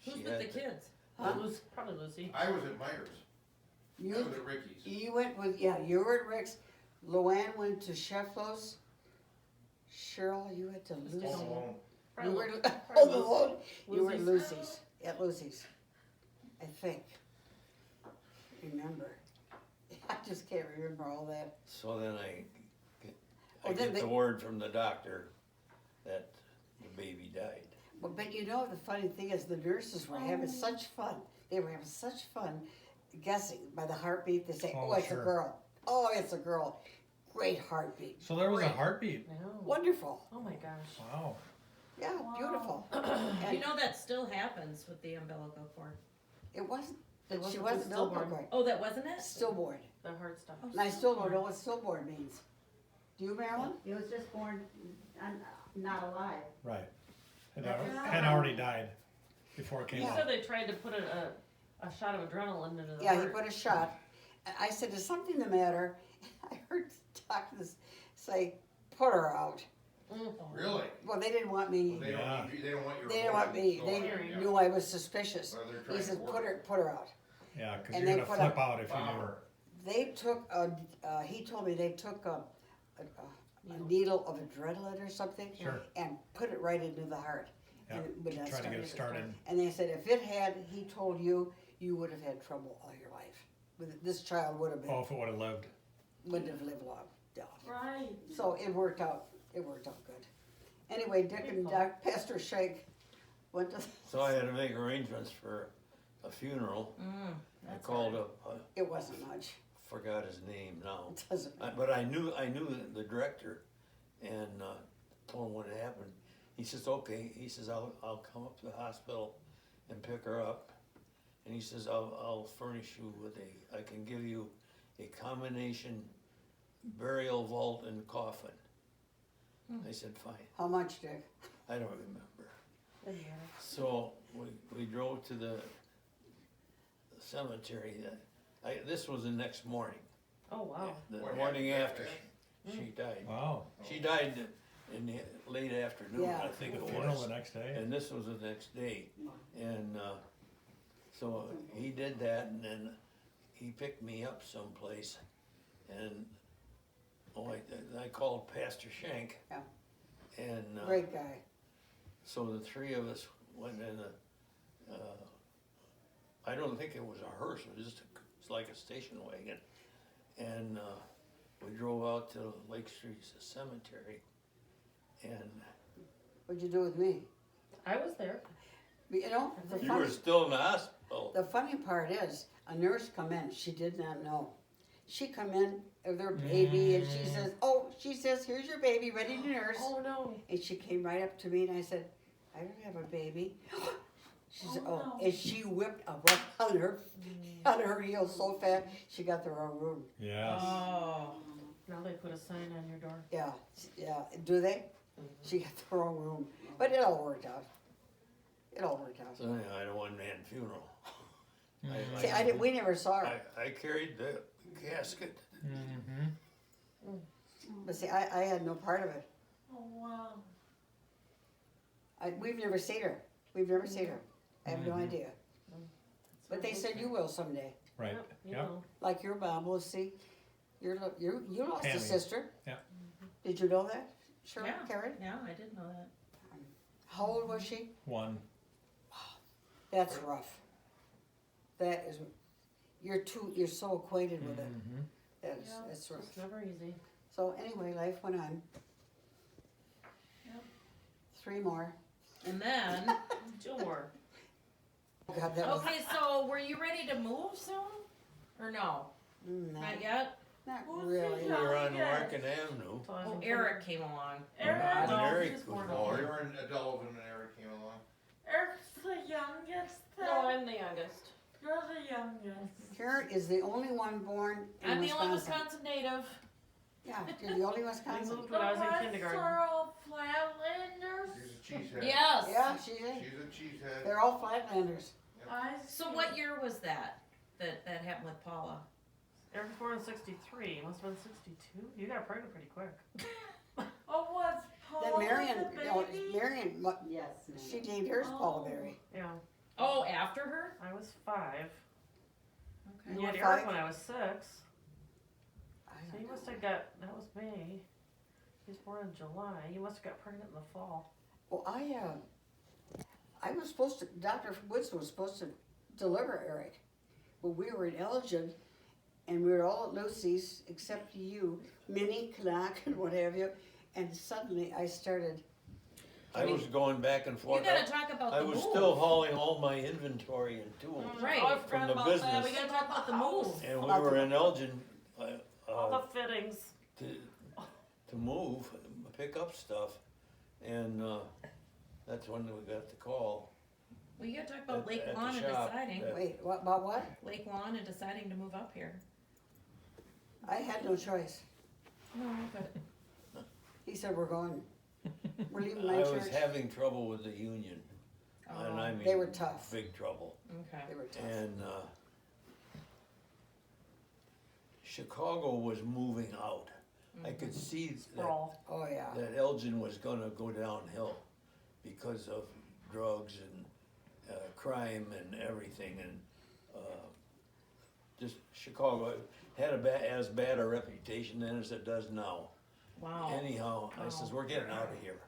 Who's she with the had kids? Huh? Probably Lucy. I was at Myers. I You, was at Ricky's. you went with, yeah, you were at Rick's. Luann went to Shefflows. Cheryl, you went to Lucy. Oh, You were, Probably oh, Lucy. Lord. You were at Lucy's. Lucy's, at Lucy's, I think. Remember. I just can't remember all that. So then Oh, I then get they- the word from the doctor that the baby died. Well, but you know, the funny thing is the nurses were having such fun. They were having such fun guessing by the heartbeat. They say, Oh, oh, it's sure. a girl. Oh, it's a girl. Great heartbeat. So there was a Great. heartbeat. No. Wonderful. Oh my gosh. Wow. Yeah, beautiful. You know that still happens with the umbilical cord. It wasn't, It wasn't she the wasn't stillborn. stillborn. Oh, that wasn't it? Stillborn. The hard stuff. And I still don't know what stillborn means. Do you, Marilyn? It was just born not alive. Right. Had already died before it came You out. said they tried to put a shot of adrenaline into the Yeah, he heart. put a shot. And I said, is something the matter? I heard doctors say, put her out. really? Well, they didn't want me. Well, they Yeah. don't need you, they don't want your. They didn't want me. opinion, They so, yeah. knew I was suspicious. Well, they're trying He to said, work put her out. Yeah, because And you're they gonna put flip a- out if you knew Wow. her. They took he told me they took a needle of adrenaline or something. Sure. And put it right into the heart. Yeah, And it would not try to get it start. started. And they said, if it had, he told you, you would have had trouble all your life. This child would have been, Oh, if it would have lived. wouldn't have lived long. Yeah. Right. So it worked out good. Anyway, Dick and Pastor Shank went to, So I had to make arrangements for a funeral. I called up, it wasn't much. forgot his name now. It doesn't matter. But I knew the director, and told him what had happened. He says, okay. He says, I'll come up to the hospital and pick her up. And he says, I'll furnish you with I can give you a combination burial vault and coffin. I said, fine. How much, Dick? I don't remember. So we drove to the cemetery. This was the next morning. Oh, wow. The morning after she died. Wow. She died in the late afternoon, Yeah. I think it Funeral was. the next day. And this was the next day. And so he did that, and then he picked me up someplace. And I called Pastor Shank. Yeah. And Great guy. so the three of us went in I don't think it was a hearse, it was just it's like a station wagon. And we drove out to Lake Street Cemetery. And What'd you do with me? I was there. You know, you were still in the hospital. the funny part is, a nurse come in, she did not know. She come in with her baby and she says, here's your baby, ready to nurse. Oh, no. And she came right up to me and I said, I don't have a baby. She said, oh, and she whipped a rug on her heels so fast, she got the wrong room. Yes. Oh. Now they put a sign on your door. Yeah, yeah, do they? She got the wrong room, but it all worked out. It all worked out. So anyway, I had a one-man funeral. See, we never saw her. I carried the casket. Mm-hmm. But see, I had no part of it. Oh, wow. We've never seen her. We've never seen her. I have no idea. But they said you will someday. Right. You Yep. know. Like your mom will see. You lost Tammy. a sister. Yeah. Did you know that? Sure, Yeah. Karen? Yeah, I didn't know that. How old was she? 1. That's rough. That is, you're so acquainted with it. Mm-hmm. That's rough. It's never easy. So anyway, life went on. Yep. 3 more. And then, 2 more. God, that was okay, so were you ready to move soon? Or no? Not yet? not Who's really. We were on Market Avenue. So I was Oh, in Eric came along. Eric, And No, Eric he's was born born. We were in Adelvin when Eric came along. Eric's the youngest then? No, I'm the youngest. You're the youngest. Karen is the only one born in I'm the Wisconsin. only Wisconsin native. Yeah, you're the only We Wisconsin. moved The when I was in rest kindergarten. are all flatlanders. She's a cheesehead. Yes. Yeah, she's in. She's a cheesehead. They're all Flatlanders. I So see. what year was that happened with Paula? Eric was born in 63. Must have been 62. You got pregnant pretty quick. Oh, was Then Paula Marion, the no, baby? Marion, Yes. she named hers Paula Mary. Yeah. Oh, after her? I was 5. Okay. You You had were Eric 5? when I was 6. I So don't you know. must have got, that was May. He was born in July. You must have got pregnant in the fall. Well, I was supposed to, Dr. Woodson was supposed to deliver Eric. But we were in Elgin, and we were all at Lucy's, except you, Minnie, Canuck, and what have you. And suddenly I started, I was going back and You forth. gotta talk about the I was move. still hauling all my inventory and tools. Right. Oh, I From forgot the about that. business. We gotta talk about the move. And we were in Elgin All the fittings. to move, pick up stuff. And that's when we got the call. Well, you gotta talk about At- Lake at the Lawn and shop, deciding. that- wait, about what? Lake Lawn and deciding to move up here. I had no choice. No, but He said, we're going. We're leaving my I was church. having trouble with the union. And I mean, They were tough. big trouble. okay. They were tough. And Chicago was moving out. I could see that, Sprawl. Oh, yeah. that Elgin was gonna go downhill because of drugs and crime and everything, and just Chicago had as bad a reputation then as it does now. Wow. Anyhow, I says, Wow. we're getting out of here.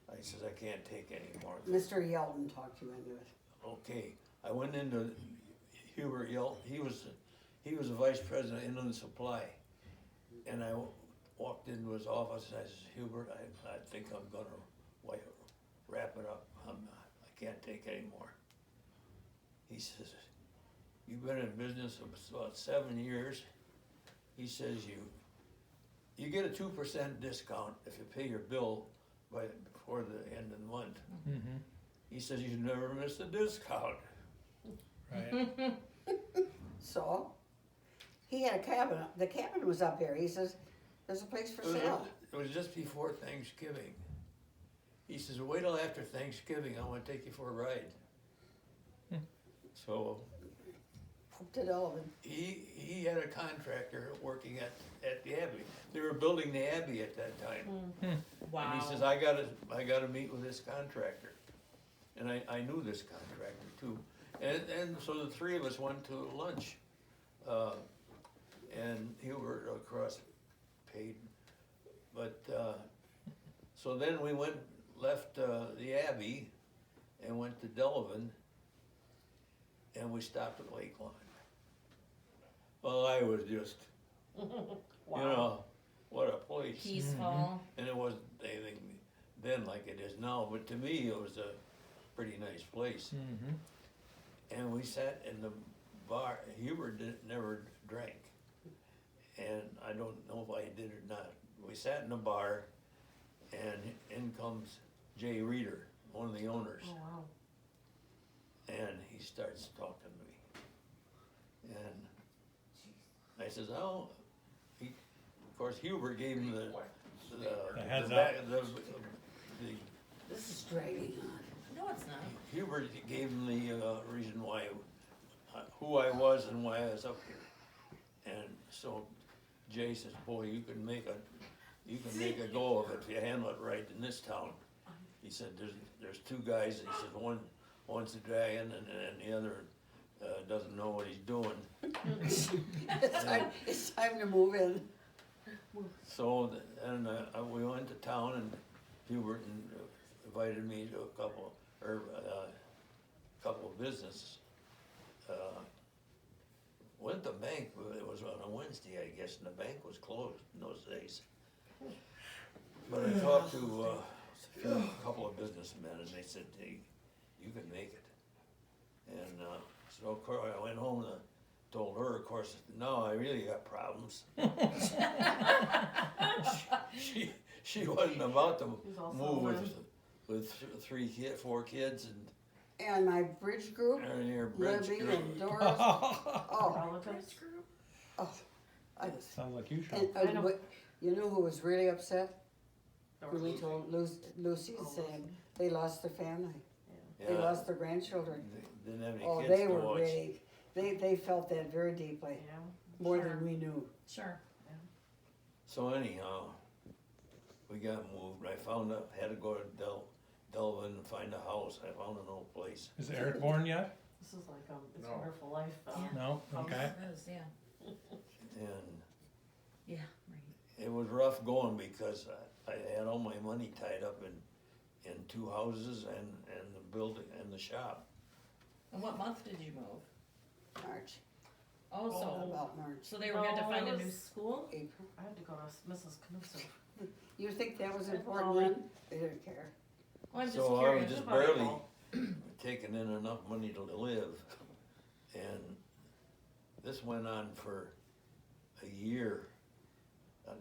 I says, I can't take any more. Mr. Yeldon talked you into it. Okay, I went into Hubert Yelp, he was the vice president in the supply. And I walked into his office and I says, Hubert, I think I'm gonna wrap it up. I can't take any more. He says, you've been in business about 7 years. He says, you get a 2% discount if you pay your bill before the end of the month. Mm-hmm. He says, you never miss a discount. Right. So, he had a cabin, the cabin was up here. He says, There's a place for It was- sale. It was just before Thanksgiving. He says, wait till after Thanksgiving, I wanna take you for a ride. So Up to Delvin. he had a contractor working at the Abbey. They were building the Abbey at that time. Wow. And he says, I gotta meet with this contractor. And I knew this contractor too. And so the three of us went to lunch. And Hubert, of course, paid. But, so then we left the Abbey and went to Delavan. And we stopped at Lakeline. Well, I was just, you know, what a place. Peaceful. And it wasn't anything then like it is now, but to me, it was a pretty nice place. And we sat in the bar. Hubert never drank, and I don't know if I did or not. We sat in the bar, and in comes Jay Reeder, one of the owners, Oh, wow. and he starts talking to me. And I says, oh, of course, Hubert gave him the heads back- up. the This is dragging on. No, it's not. Hubert gave him the reason why, who I was and why I was up here. And so Jay says, boy, you can make a go of it if you handle it right in this town. He said, there's two guys, and he said, one's a dragon and the other doesn't know what he's doing. It's time to move in. So, and we went to town, and Hubert invited me to a couple of businesses. Went to the bank, it was on a Wednesday, I guess, and the bank was closed in those days. But I talked to a couple of businessmen, and they said, hey, you can make it. And so of course I went home and told her, of course, no, I really got problems. she wasn't about to move with four kids And my bridge group, and your bridge Libby group. and Doris. Oh, Relatives? I, Sounds like you and, should. you know who was really upset? When we Dorothy. told Lucy, saying they lost their family. They Yeah, lost their grandchildren. didn't have any Oh, kids they to were watch. really, they felt that very deeply, Yeah. more Sure. than we knew. Sure. So anyhow, we got moved. I had to go to Delvin and find a house. I found an old place. Is Eric born yet? This is like, It's a No. Wonderful Life. Yeah. No? Okay. It is, yeah. And Yeah, right. it was rough going because I had all my money tied up in two houses and the building and the shop. And what month did you move? March, Oh, so, about March, so they were had to find a new school? April. I had to go to Mrs. Knudsen. You think that was That's important all then? They didn't care. Well, I'm just So I curious. was just about it barely all. taking in enough money to live. And this went on for a year. I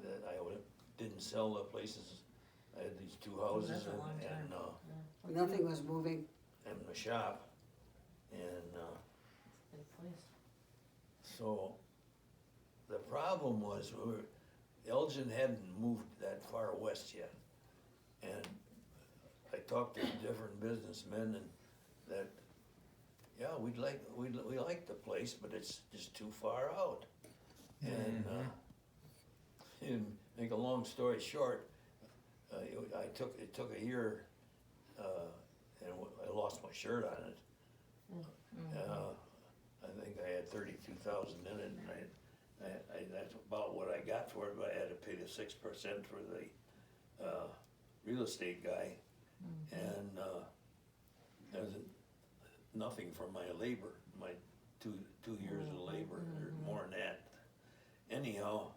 didn't sell the places. I had these two houses that's a long time. Nothing was moving. and the shop. And Big place. so the problem was Elgin hadn't moved that far west yet. And I talked to different businessmen and that, yeah, we like the place, but it's just too far out. And, and make a long story short, it took a year, and I lost my shirt on it. I think I had 32,000 in it, and that's about what I got for it, but I had to pay the 6% for the real estate guy, and there was nothing for my labor, my two years of labor, or more than that. Anyhow,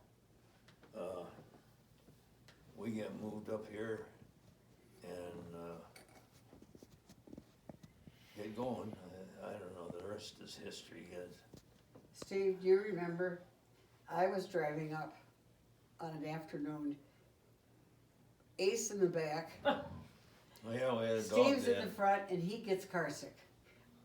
we get moved up here and get going. I don't know, the rest is history, guys. Steve, do you remember, I was driving up on an afternoon, Ace in the back, Oh, yeah, we had a dog Steve's in then. the front, and he gets carsick.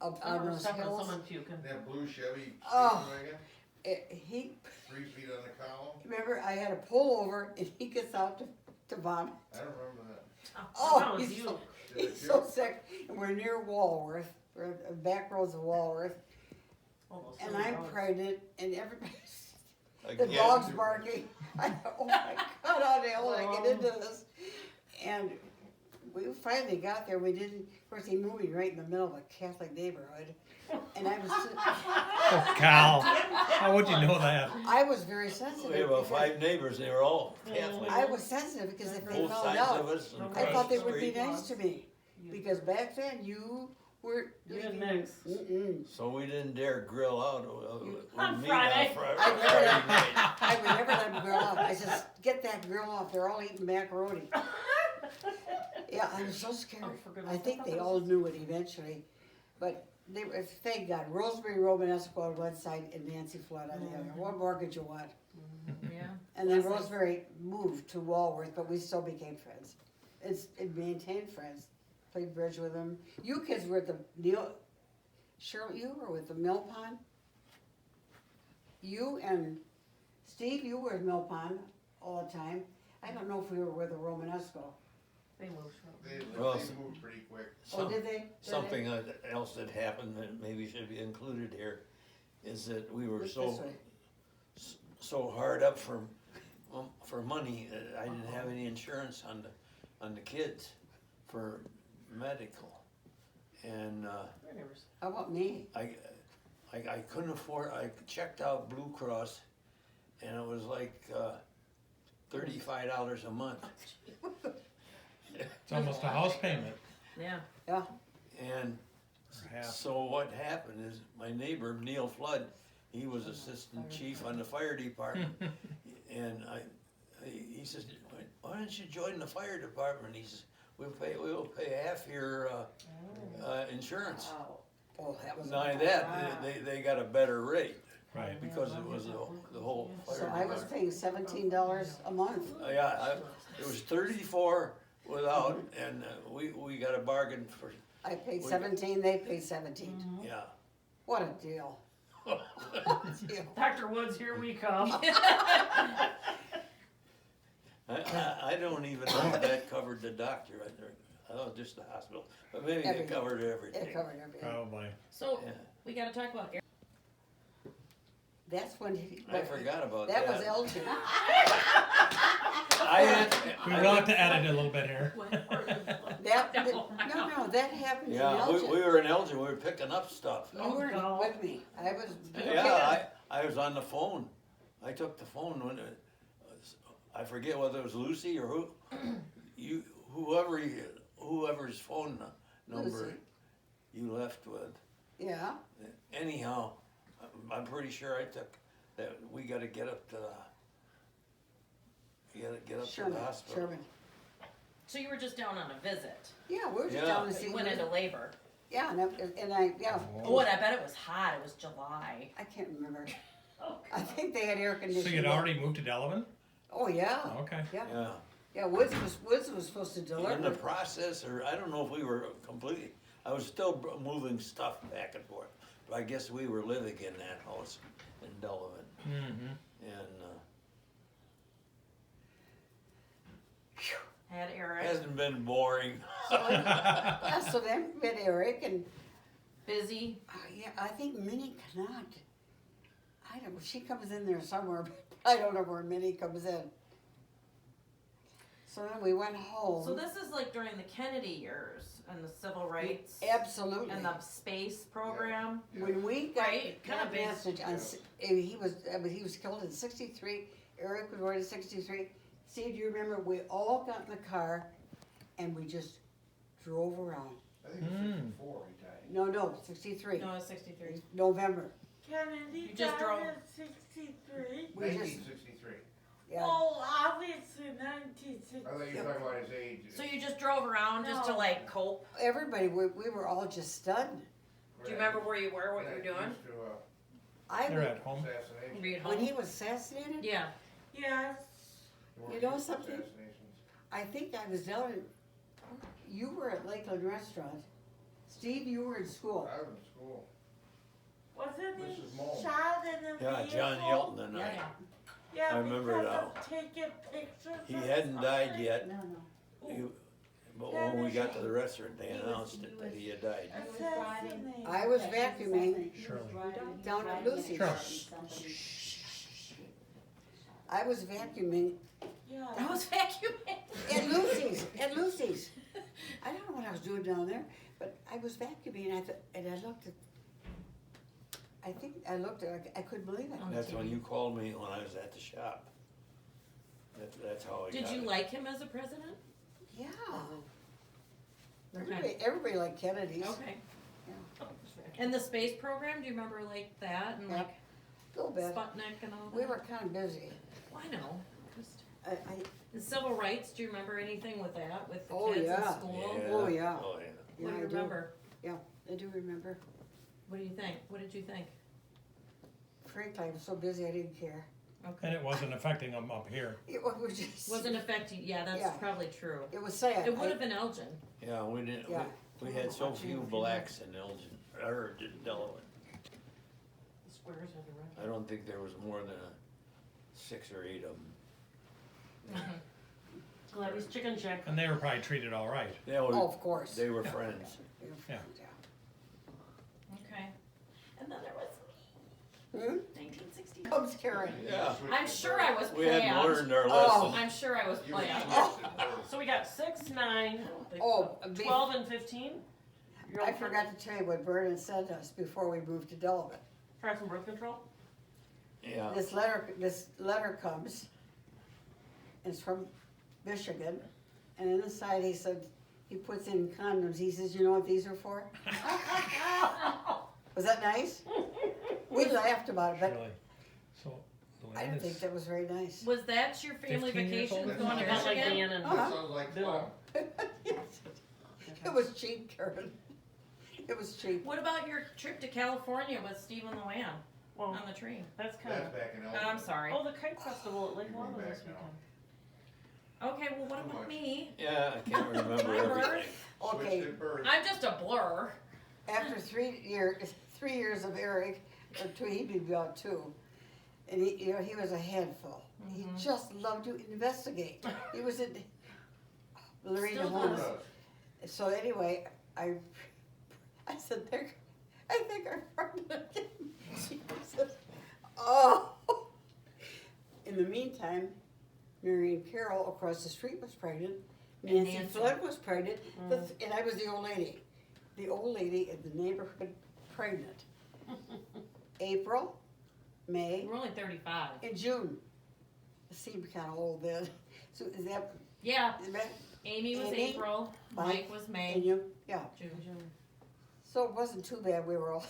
Up I on remember those stepping on hills. someone puking. That blue Chevy Oh. station wagon? He, 3 feet on the column? remember, I had to pull over and he gets out to vomit. I don't remember that. That Oh, was he's you. so, he's so sick. And we're near Walworth, we're at the back roads of Walworth. Almost And silly I'm dogs. pregnant and everybody's, the Again. dog's barking. I go, oh my God, how the hell did I get into this? And we finally got there, we didn't, of course, he moved me right in the middle of a Catholic neighborhood. And I was, Oh, Cal, how would you know that? I was very sensitive. We have about because 5 neighbors, they were all Catholic. I was sensitive because if they Both found sides out, of us. and I across thought they the would be street. nice to me. Because back then, you were. You didn't mix. Mm-mm. So we didn't dare grill out with On meat Friday. on Friday I never- night. I would never let them grill off. I said, get that grill off. They're all eating macaroni. Yeah, I'm so scared. Oh, for goodness I think sake. they all knew it eventually. But they were, thank God, Rosemary Romanesco on one side and Nancy Flood on the other. What more could you want? Yeah. And then Rosemary moved to Walworth, but we still became friends. It maintained friends. Played bridge with them. You kids were at the Cheryl, you were with the Mill Pond? You and Steve, you were at Mill Pond all the time. I don't know if we were with the Romanesco. They moved. Well, They moved pretty quick. Oh, did they? Something else that happened that maybe should be included here is that we were Look so this way. so hard up for money that I didn't have any insurance on the kids for medical, and Their neighbors. How about me? I couldn't afford. I checked out Blue Cross, and it was like $35 a month. It's almost a house payment. Yeah. Yeah. And half. so what happened is my neighbor Neil Flood, he was assistant chief on the fire department, and he says, why don't you join the fire department? He says, we'll pay half your insurance. Oh, that was. Not only that, they got a better rate Right. because it was the whole fire So I was department. paying $17 a month. It was 34 without, and we got a bargain for, I paid 17, they paid 17. yeah. What a deal. What a deal. Dr. Woods, here we come. I don't even know if that covered the doctor right there. I thought just the hospital, but maybe it Everything. covered everything. It covered everything. Probably. So Yeah. we got to talk about Eric. That's when he. I forgot about That that. was Elgin. We will have to edit it a little bit here. No, that happened in Yeah, Elgin. we were in Elgin, we were picking up stuff. You weren't no. with me. I was. Yeah, I was on the phone. I took the phone when I forget whether it was Lucy or whoever's phone number Lucy. you left with. Yeah. Anyhow, I'm pretty sure I took that. We got to get up to. You got to get up to the hospital. Sherman. So you were just down on a visit. Yeah, we were just Yeah. down to see. You went into labor. Yeah, yeah. Oh, and I bet it was hot. It was July. I can't remember. I think they had air So conditioning. you'd already moved to Delavan? Oh, yeah. Okay. Yeah. Yeah. Yeah, Woods was supposed to In deliver. the process, or I don't know if we were completely. I was still moving stuff back and forth, but I guess we were living in that house in Delavan, Mm-hmm. and Had Eric. hasn't been boring. Yeah, so then met Eric and, Busy. yeah, I think Minnie cannot. I don't know, she comes in there somewhere, but I don't know where Minnie comes in. So then we went home. So this is like during the Kennedy years and the civil rights Absolutely. and the space program. When we got Right, kinda that big. message on, he was killed in '63. Eric was born in '63. Steve, do you remember? We all got in the car, and we just drove around. I think it was 64 he died. No, '63. No, it's 63. November. Kennedy You just died drove- in 63. We just 1963. yeah. Oh, obviously I thought 1963. you were talking about his age. So you just drove around just to No. like cope. Everybody, we were all just stunned. Do you remember where you were, what you were doing? Used to, I They're at home. assassination. Were you at when home? he was assassinated. Yeah. Yes. You know something? Assassinations. I think I was down in. You were at Lakeland Restaurant. Steve, you were in school. I was in school. Wasn't he Mrs. Mullen. shot in the Yeah, John vehicle? Yelton and I. Yeah, I remember because now. of taking pictures. He and hadn't stuff died like- yet, No, no. he- but when we got to the restaurant, they announced it that he had died. Assassinate. I was vacuuming Shirley. down at Lucy's. Shirley. I was vacuuming Yeah. I was vacuuming. at Lucy's. I don't know what I was doing down there, but I was vacuuming and I looked at, I couldn't believe it. That's when you called me when I was at the shop. That's how I got Did you it. like him as a president? Yeah. Okay. Everybody liked Kennedy's. Okay. And the space program, do you remember like that and Yeah. like A little bit. Sputnik and all that? We were kind of busy. Well, I know. Just- I, And civil rights, do you remember anything with that, with the Oh, kids in yeah. school? Oh, yeah. Oh, yeah. What do I you remember? I do remember. What do you think? What did you think? Frankly, I was so busy I didn't care. Okay. And it wasn't affecting them up here. It was just. Wasn't affecting, yeah, that's Yeah. probably true. It was sad. It would have been Elgin. Yeah, we didn't, Yeah. we had so few blacks in Elgin, or in Delaware. The squares are the red. I don't think there was more than 6 or 8 of them. Gladys Chicken Shack. And they were probably treated all right. They, Oh, were, of course. they were friends. They were Yeah. friends, Okay. And then there was Hmm? 1960. Comes Karen. Yeah. I'm sure I was We hadn't planned. learned our Oh. lesson. I'm sure I was planned. So we got 6, 9, Oh, 12, and 15. You're I all forgot to tell you what Vernon sent us before we moved to Delavan. Try some birth control. Yeah. This letter comes, it's from Michigan, and inside he said, he puts in condoms, he says, you know what these are for? Was that nice? We laughed about it, but Really. So I Luann didn't think is that was very nice. Was that your family 15 years vacation old? going to Not like Michigan? Dan and Uh-huh. Sounds like Bill. It was cheap, Karen. It was cheap. What about your trip to California with Steve and Luann Well, on the train? that's kind of. back in Oh, I'm sorry. Oh, the kite festival at Lake Going Lava back this now. weekend. Okay, well, what about much? me? Yeah, I can't remember My everything. birth? Okay, I'm just a blur. after 3 years of Eric, or 2, he'd be about 2, and he was a handful. He just loved to investigate. He was in Lorena Still Holmes. does. So anyway, I said, I think I'm pregnant again. She said, oh. In the meantime, Mary and Carol across the street was pregnant. And Nancy Nancy. Flood was pregnant, and I was the old lady. The old lady in the neighborhood pregnant. April, May, We're only 35. and June. It seemed kind of old then. So is that, Yeah, is that, Amy was Amy, April, Mike was and May, you, yeah. June. So it wasn't too bad. We were all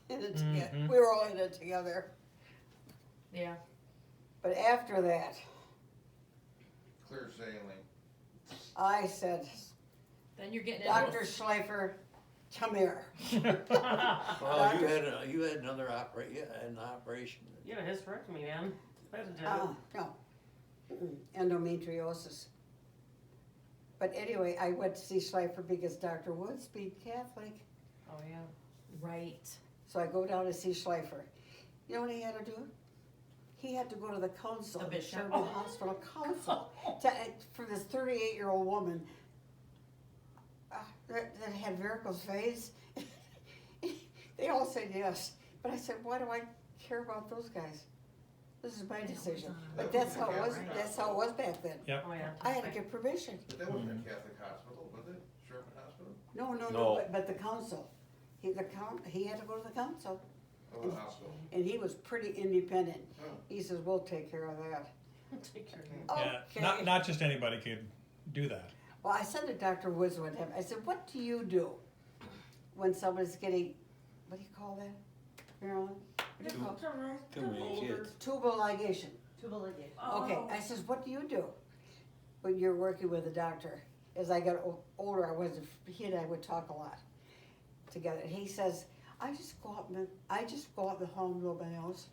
in it together. Mhm. We were all in it together. Yeah. But after that, Clear sailing. I said, Then you're getting Dr. into Schleifer, come here. Well, you had another an operation. You had a hysterectomy, man. That's a No. Mm-mm. Endometriosis. But anyway, I went to see Schleifer because Dr. Woods being Catholic. Oh, yeah. right. So I go down to see Schleifer. You know what he had to do? He had to go to the council, The the bishop. Sherman Hospital Council, for this 38-year-old woman that had varicose veins. They all said yes, but I said, why do I care about those guys? This is my decision. But that's how it was. That's how it was back then. Yep. Oh, yeah. I had to get permission. But that wasn't a Catholic hospital, was it? Sherman Hospital? No, No. but the council. He had to go to the council, Oh, the hospital. and he was pretty independent. Oh. He says, we'll take care of that. Take care of it. Yeah. Okay. Not just anybody could do that. Well, I said to Dr. Woods one time, I said, what do you do when somebody's getting, what do you call that, Marilyn? What do you call it? Too many kids. Tubal ligation. Tubal ligation. Okay, I says, what do you do when you're working with a doctor? As I got older, he and I would talk a lot together. And he says, I just go out in the hall and blow my nose.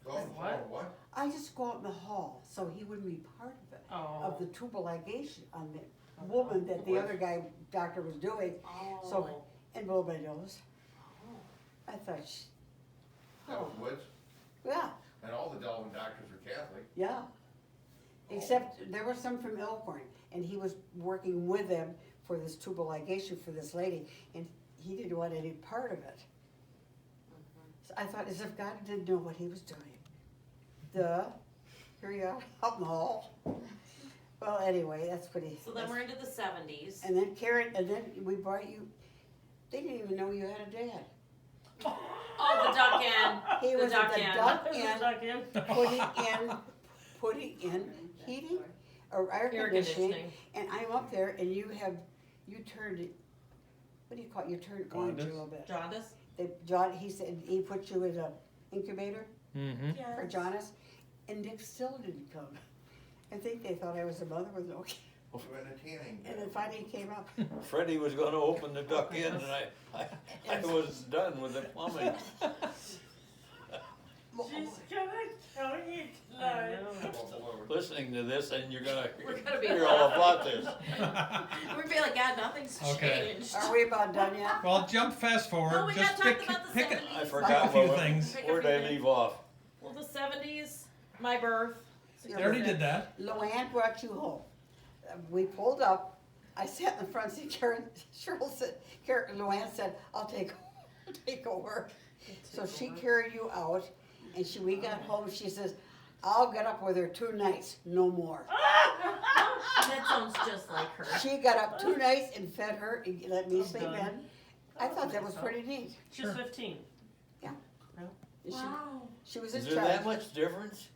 Oh, What? what? I just go out in the hall, so he wouldn't be part of it, Oh. of the tubal ligation on the woman that the other guy, doctor was doing. So, and blow my nose. I thought, Woods, Yeah, and all the Delvin doctors were Catholic. yeah. Except there were some from Elkhorn, and he was working with them for this tubal ligation for this lady, and he didn't want any part of it. So I thought, as if God didn't know what he was doing. Here you are, out in the hall. Well, anyway, that's pretty. So then we're into the 70s. And then Karen, and then we brought you, they didn't even know you had a dad. Oh, the duck end. He was at the duck Is it end, duck in? putting in heating or air conditioning. And I'm up there and you turned it, what do you call it? You turned it orange a little bit. Jaundice? He said he put you in an incubator Mm-hmm. for jaundice, and Dick still didn't come. I think they thought I was a mother with no kids. We went to tanning. And then finally he came up. Freddie was gonna open the duck in and I was done with the plumbing. She's gonna tell you I tonight. know. Listening to this and you're gonna We're gonna be hear all about this. We're gonna be like, God, nothing's Okay. changed. Are we about done yet? Well, jump fast forward. No, we Just gotta talk pick, about the pick 70s. I a forgot few what- things. Pick a Where'd few I things. leave off? Well, the 70s, my birth. They already did that. Luann brought you home. We pulled up. I sat in the front seat. Luann said, I'll take over. So she carried you out, and we got home. She says, I'll get up with her 2 nights, no more. That sounds just like her. She got up 2 nights and fed her and let me sleep in. I thought that was pretty neat. She's 15. She, Wow. she was Is in there that charge. much difference?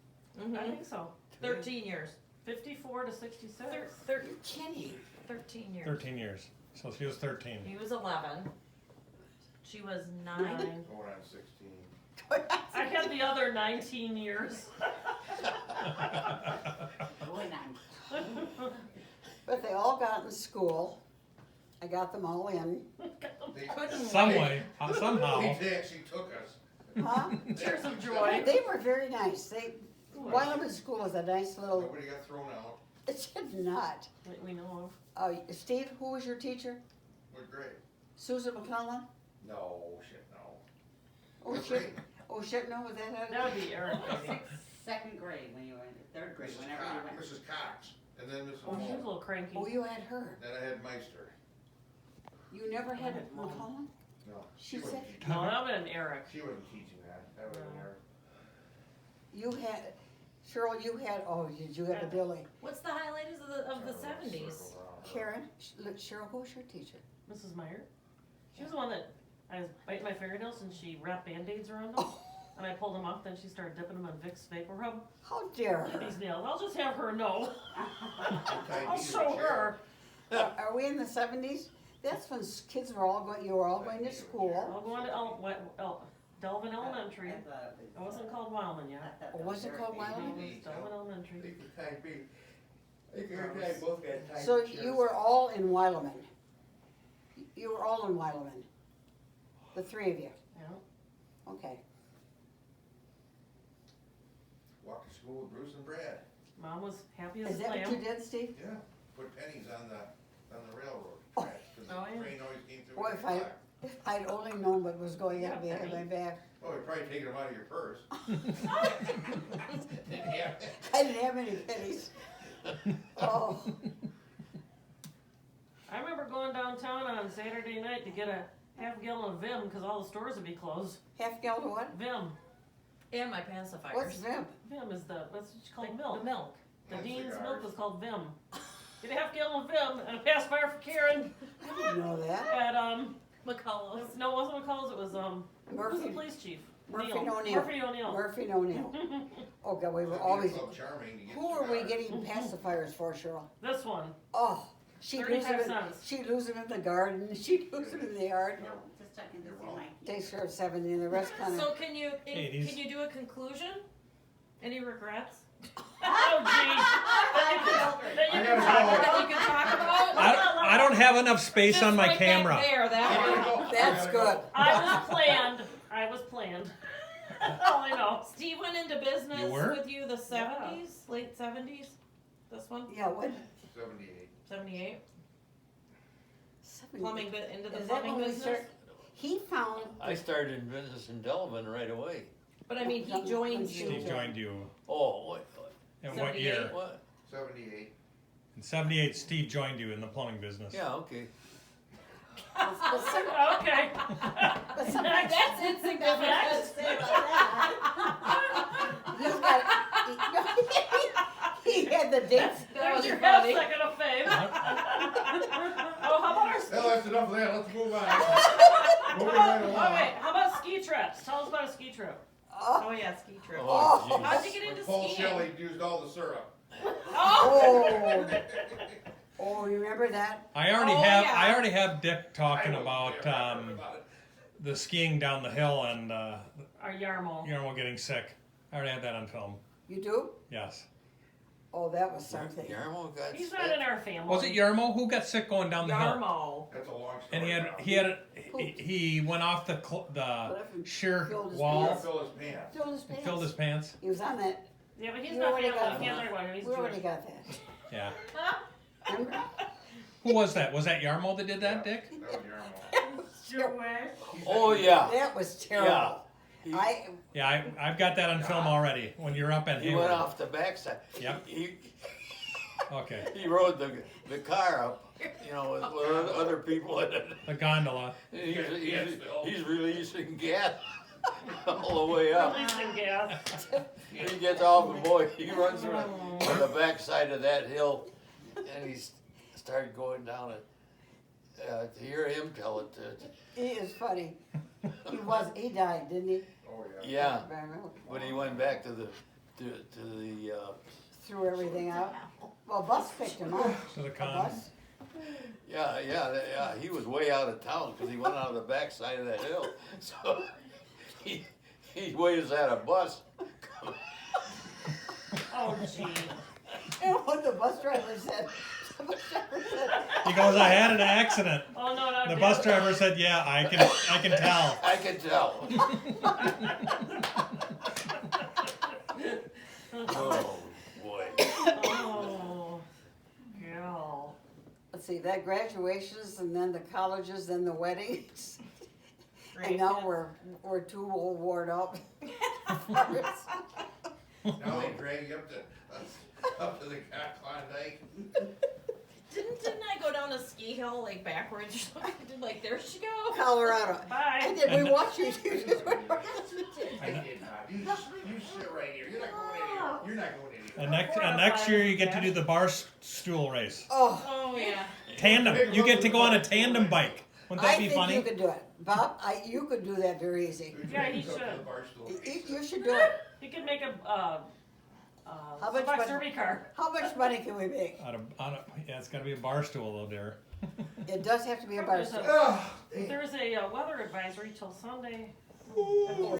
I think so. 13 years. 54 to 66. You're kidding. 13 years. 13 years. So she was 13. He was 11. She was 9. Going on 16. I had the other 19 years. But they all got in school. I got them all in. Some way, somehow. They actually took us. Huh? Tears of joy. They were very nice. Wyoming School was a nice little, Nobody got thrown out. it did not. We know Steve, who was your teacher? What grade? Susan McClellan? No, shit, no. Oh What shit, grade? oh shit, no, was that? of. That would be Eric. maybe. Second grade when you were in, third grade, Mrs. whenever you Cox, went. Mrs. Cox, and then Mrs. Oh, she was a Mullen. little cranky. Oh, you had her. Then I had Meister. You never had McClellan? No. She wasn't said- teaching- No, that would have been Eric. She wasn't teaching that. That would have been Eric. You had, Cheryl, you had, oh, did you have a Billy? What's the highlighters of the 70s? Circle around her. Karen, Cheryl, who was your teacher? Mrs. Meyer. She was the one that I was biting my fingernails and she wrapped Band-Aids around them. And I pulled them off, then she started dipping them in Vicks Vapor Rub. How dare her? These nails. I'll just have her know. Tied I'll me to show a chair. her. Are we in the 70s? That's when kids were all going, you were all going to school. I'll go on to Delvin Elementary. I thought It wasn't called Wildman yet. I thought Oh, that was it very called big. Wildman? It was Delvin They Elementary. could tie me. They could both got tied So to chairs. you were all in Wyoming? You were all in Wyoming? The 3 of you? Yeah. Okay. Walked to school with Bruce and Brad. Mom was happy as Is a that what you clam. did, Steve? Yeah. Put pennies on the railroad tracks, cause Oh, yeah. the train always came through. Boy, at if 8 o'clock. I'd only known what was going on behind my back. Oh, you're probably taking them out of your purse. Yeah. I didn't have any pennies. Oh, I remember going downtown on Saturday night to get a half gallon of Vim because all the stores would be closed. half gallon of what? Vim. And my pacifiers. What's Vim? Vim is that's what you call Like milk. The milk. The And Dean's cigars. milk was called Vim. Get a half gallon of Vim and a pacifier for Karen I didn't know that. at McCullough's. no, it wasn't McCall's, it was who was the Murphy, police chief? Murphy Neal. O'Neill. Murphy O'Neill. Murphy and O'Neill. Oh God, we were It'd be always, so charming to get who are we cigars. getting pacifiers for, Cheryl? This one. Oh, she'd lose 35 them, cents. she'd lose them in the garden, she'd lose them in the yard. No, just checking to see my. Takes her 70 and the rest kind So of, can you 80s. do a conclusion? Any regrets Oh gee. That you can talk about. that you can talk about? I don't have enough space Just on my right back camera. there, that one. that's good. I was planned. All I know. Steve went into business You were? with you the 70s, late 70s. This one, Yeah, what? 78. 78. 70. Plumbing bit into the Is that plumbing when we business. start? He found, I started in business in Delvin right away. But I mean, he joins you. Steve joined you Oh, what? in what year? What? 78. In '78, Steve joined you in the plumbing business. Yeah, okay. Okay. But sometimes That's insignificant. Next. He's got, he had the dates. There's your half second of fame. Oh, how about our ski? Well, that's enough of that. Let's move on. Moving right along. Okay, how about ski trips? Tell us about a ski trip. Oh yeah, ski trip. Oh, jeez. How'd you get into Paul skiing? Shelley used all the syrup. Oh, oh, you remember that? I already Oh, have. yeah. I already have Dick talking I about don't care about it. the skiing down the hill and Our Yarmo. Yarmo getting sick. I already had that on film. You do? Yes. Oh, that was something. Yarmo got He's sick. not in our family. Was it Yarmo who got sick going down the hill? Yarmo. That's a long story. And he went off the sheer Filled his wall, Fill his pants. Filled his pants. filled his pants. He was on that. Yeah, but he's We not already family. got He has that. our one. He's We already Jewish. got that. Yeah. Remember? Who was that? Was that Yarmo that did that, Dick? That was Yarmo. Jewish. Oh, yeah. That was terrible. He- I Yeah, I've got that on film already. When you're up at He Hayward. went off the backside. Yep. He Okay. he rode the car up, you know, with other people in it. The gondola. He's releasing gas all the way up. Releasing gas. He gets off and boy, he runs around on the backside of that hill, and he started going down it. To hear him tell it, he is funny. He died, didn't he? Oh, yeah. yeah. But he went back to the Threw everything out. Well, bus picked him up. To the A con. bus. yeah. He was way out of town because he went out of the backside of that hill. So he waits at a bus. Oh, gee. And what the bus driver said. He goes, I had an accident. Oh, no, no. The bus driver said, yeah, I can tell. I can tell. Oh boy. Oh, girl. Let's see, that graduations and then the colleges, then the weddings. And now we're too old, worn up. Now they drag you up to the Klondike. Didn't I go down a ski hill like backwards or something? Like there she go. Colorado. Bye. And did we watch you? I did not. You sit right here. You're not going anywhere. You're not going anywhere. And next year you get to do the bar stool race. Oh, Oh yeah. Tandem. You get to go on a tandem bike. Wouldn't I that be think funny? you could do it. Bob, you could do that very easy. Yeah, he should. You should do it. He could make a How much Box money? Derby car. How much money can we make? Yeah, it's got to be a bar stool though, dear. It does have to be a bar There's stool. a weather advisory till Sunday.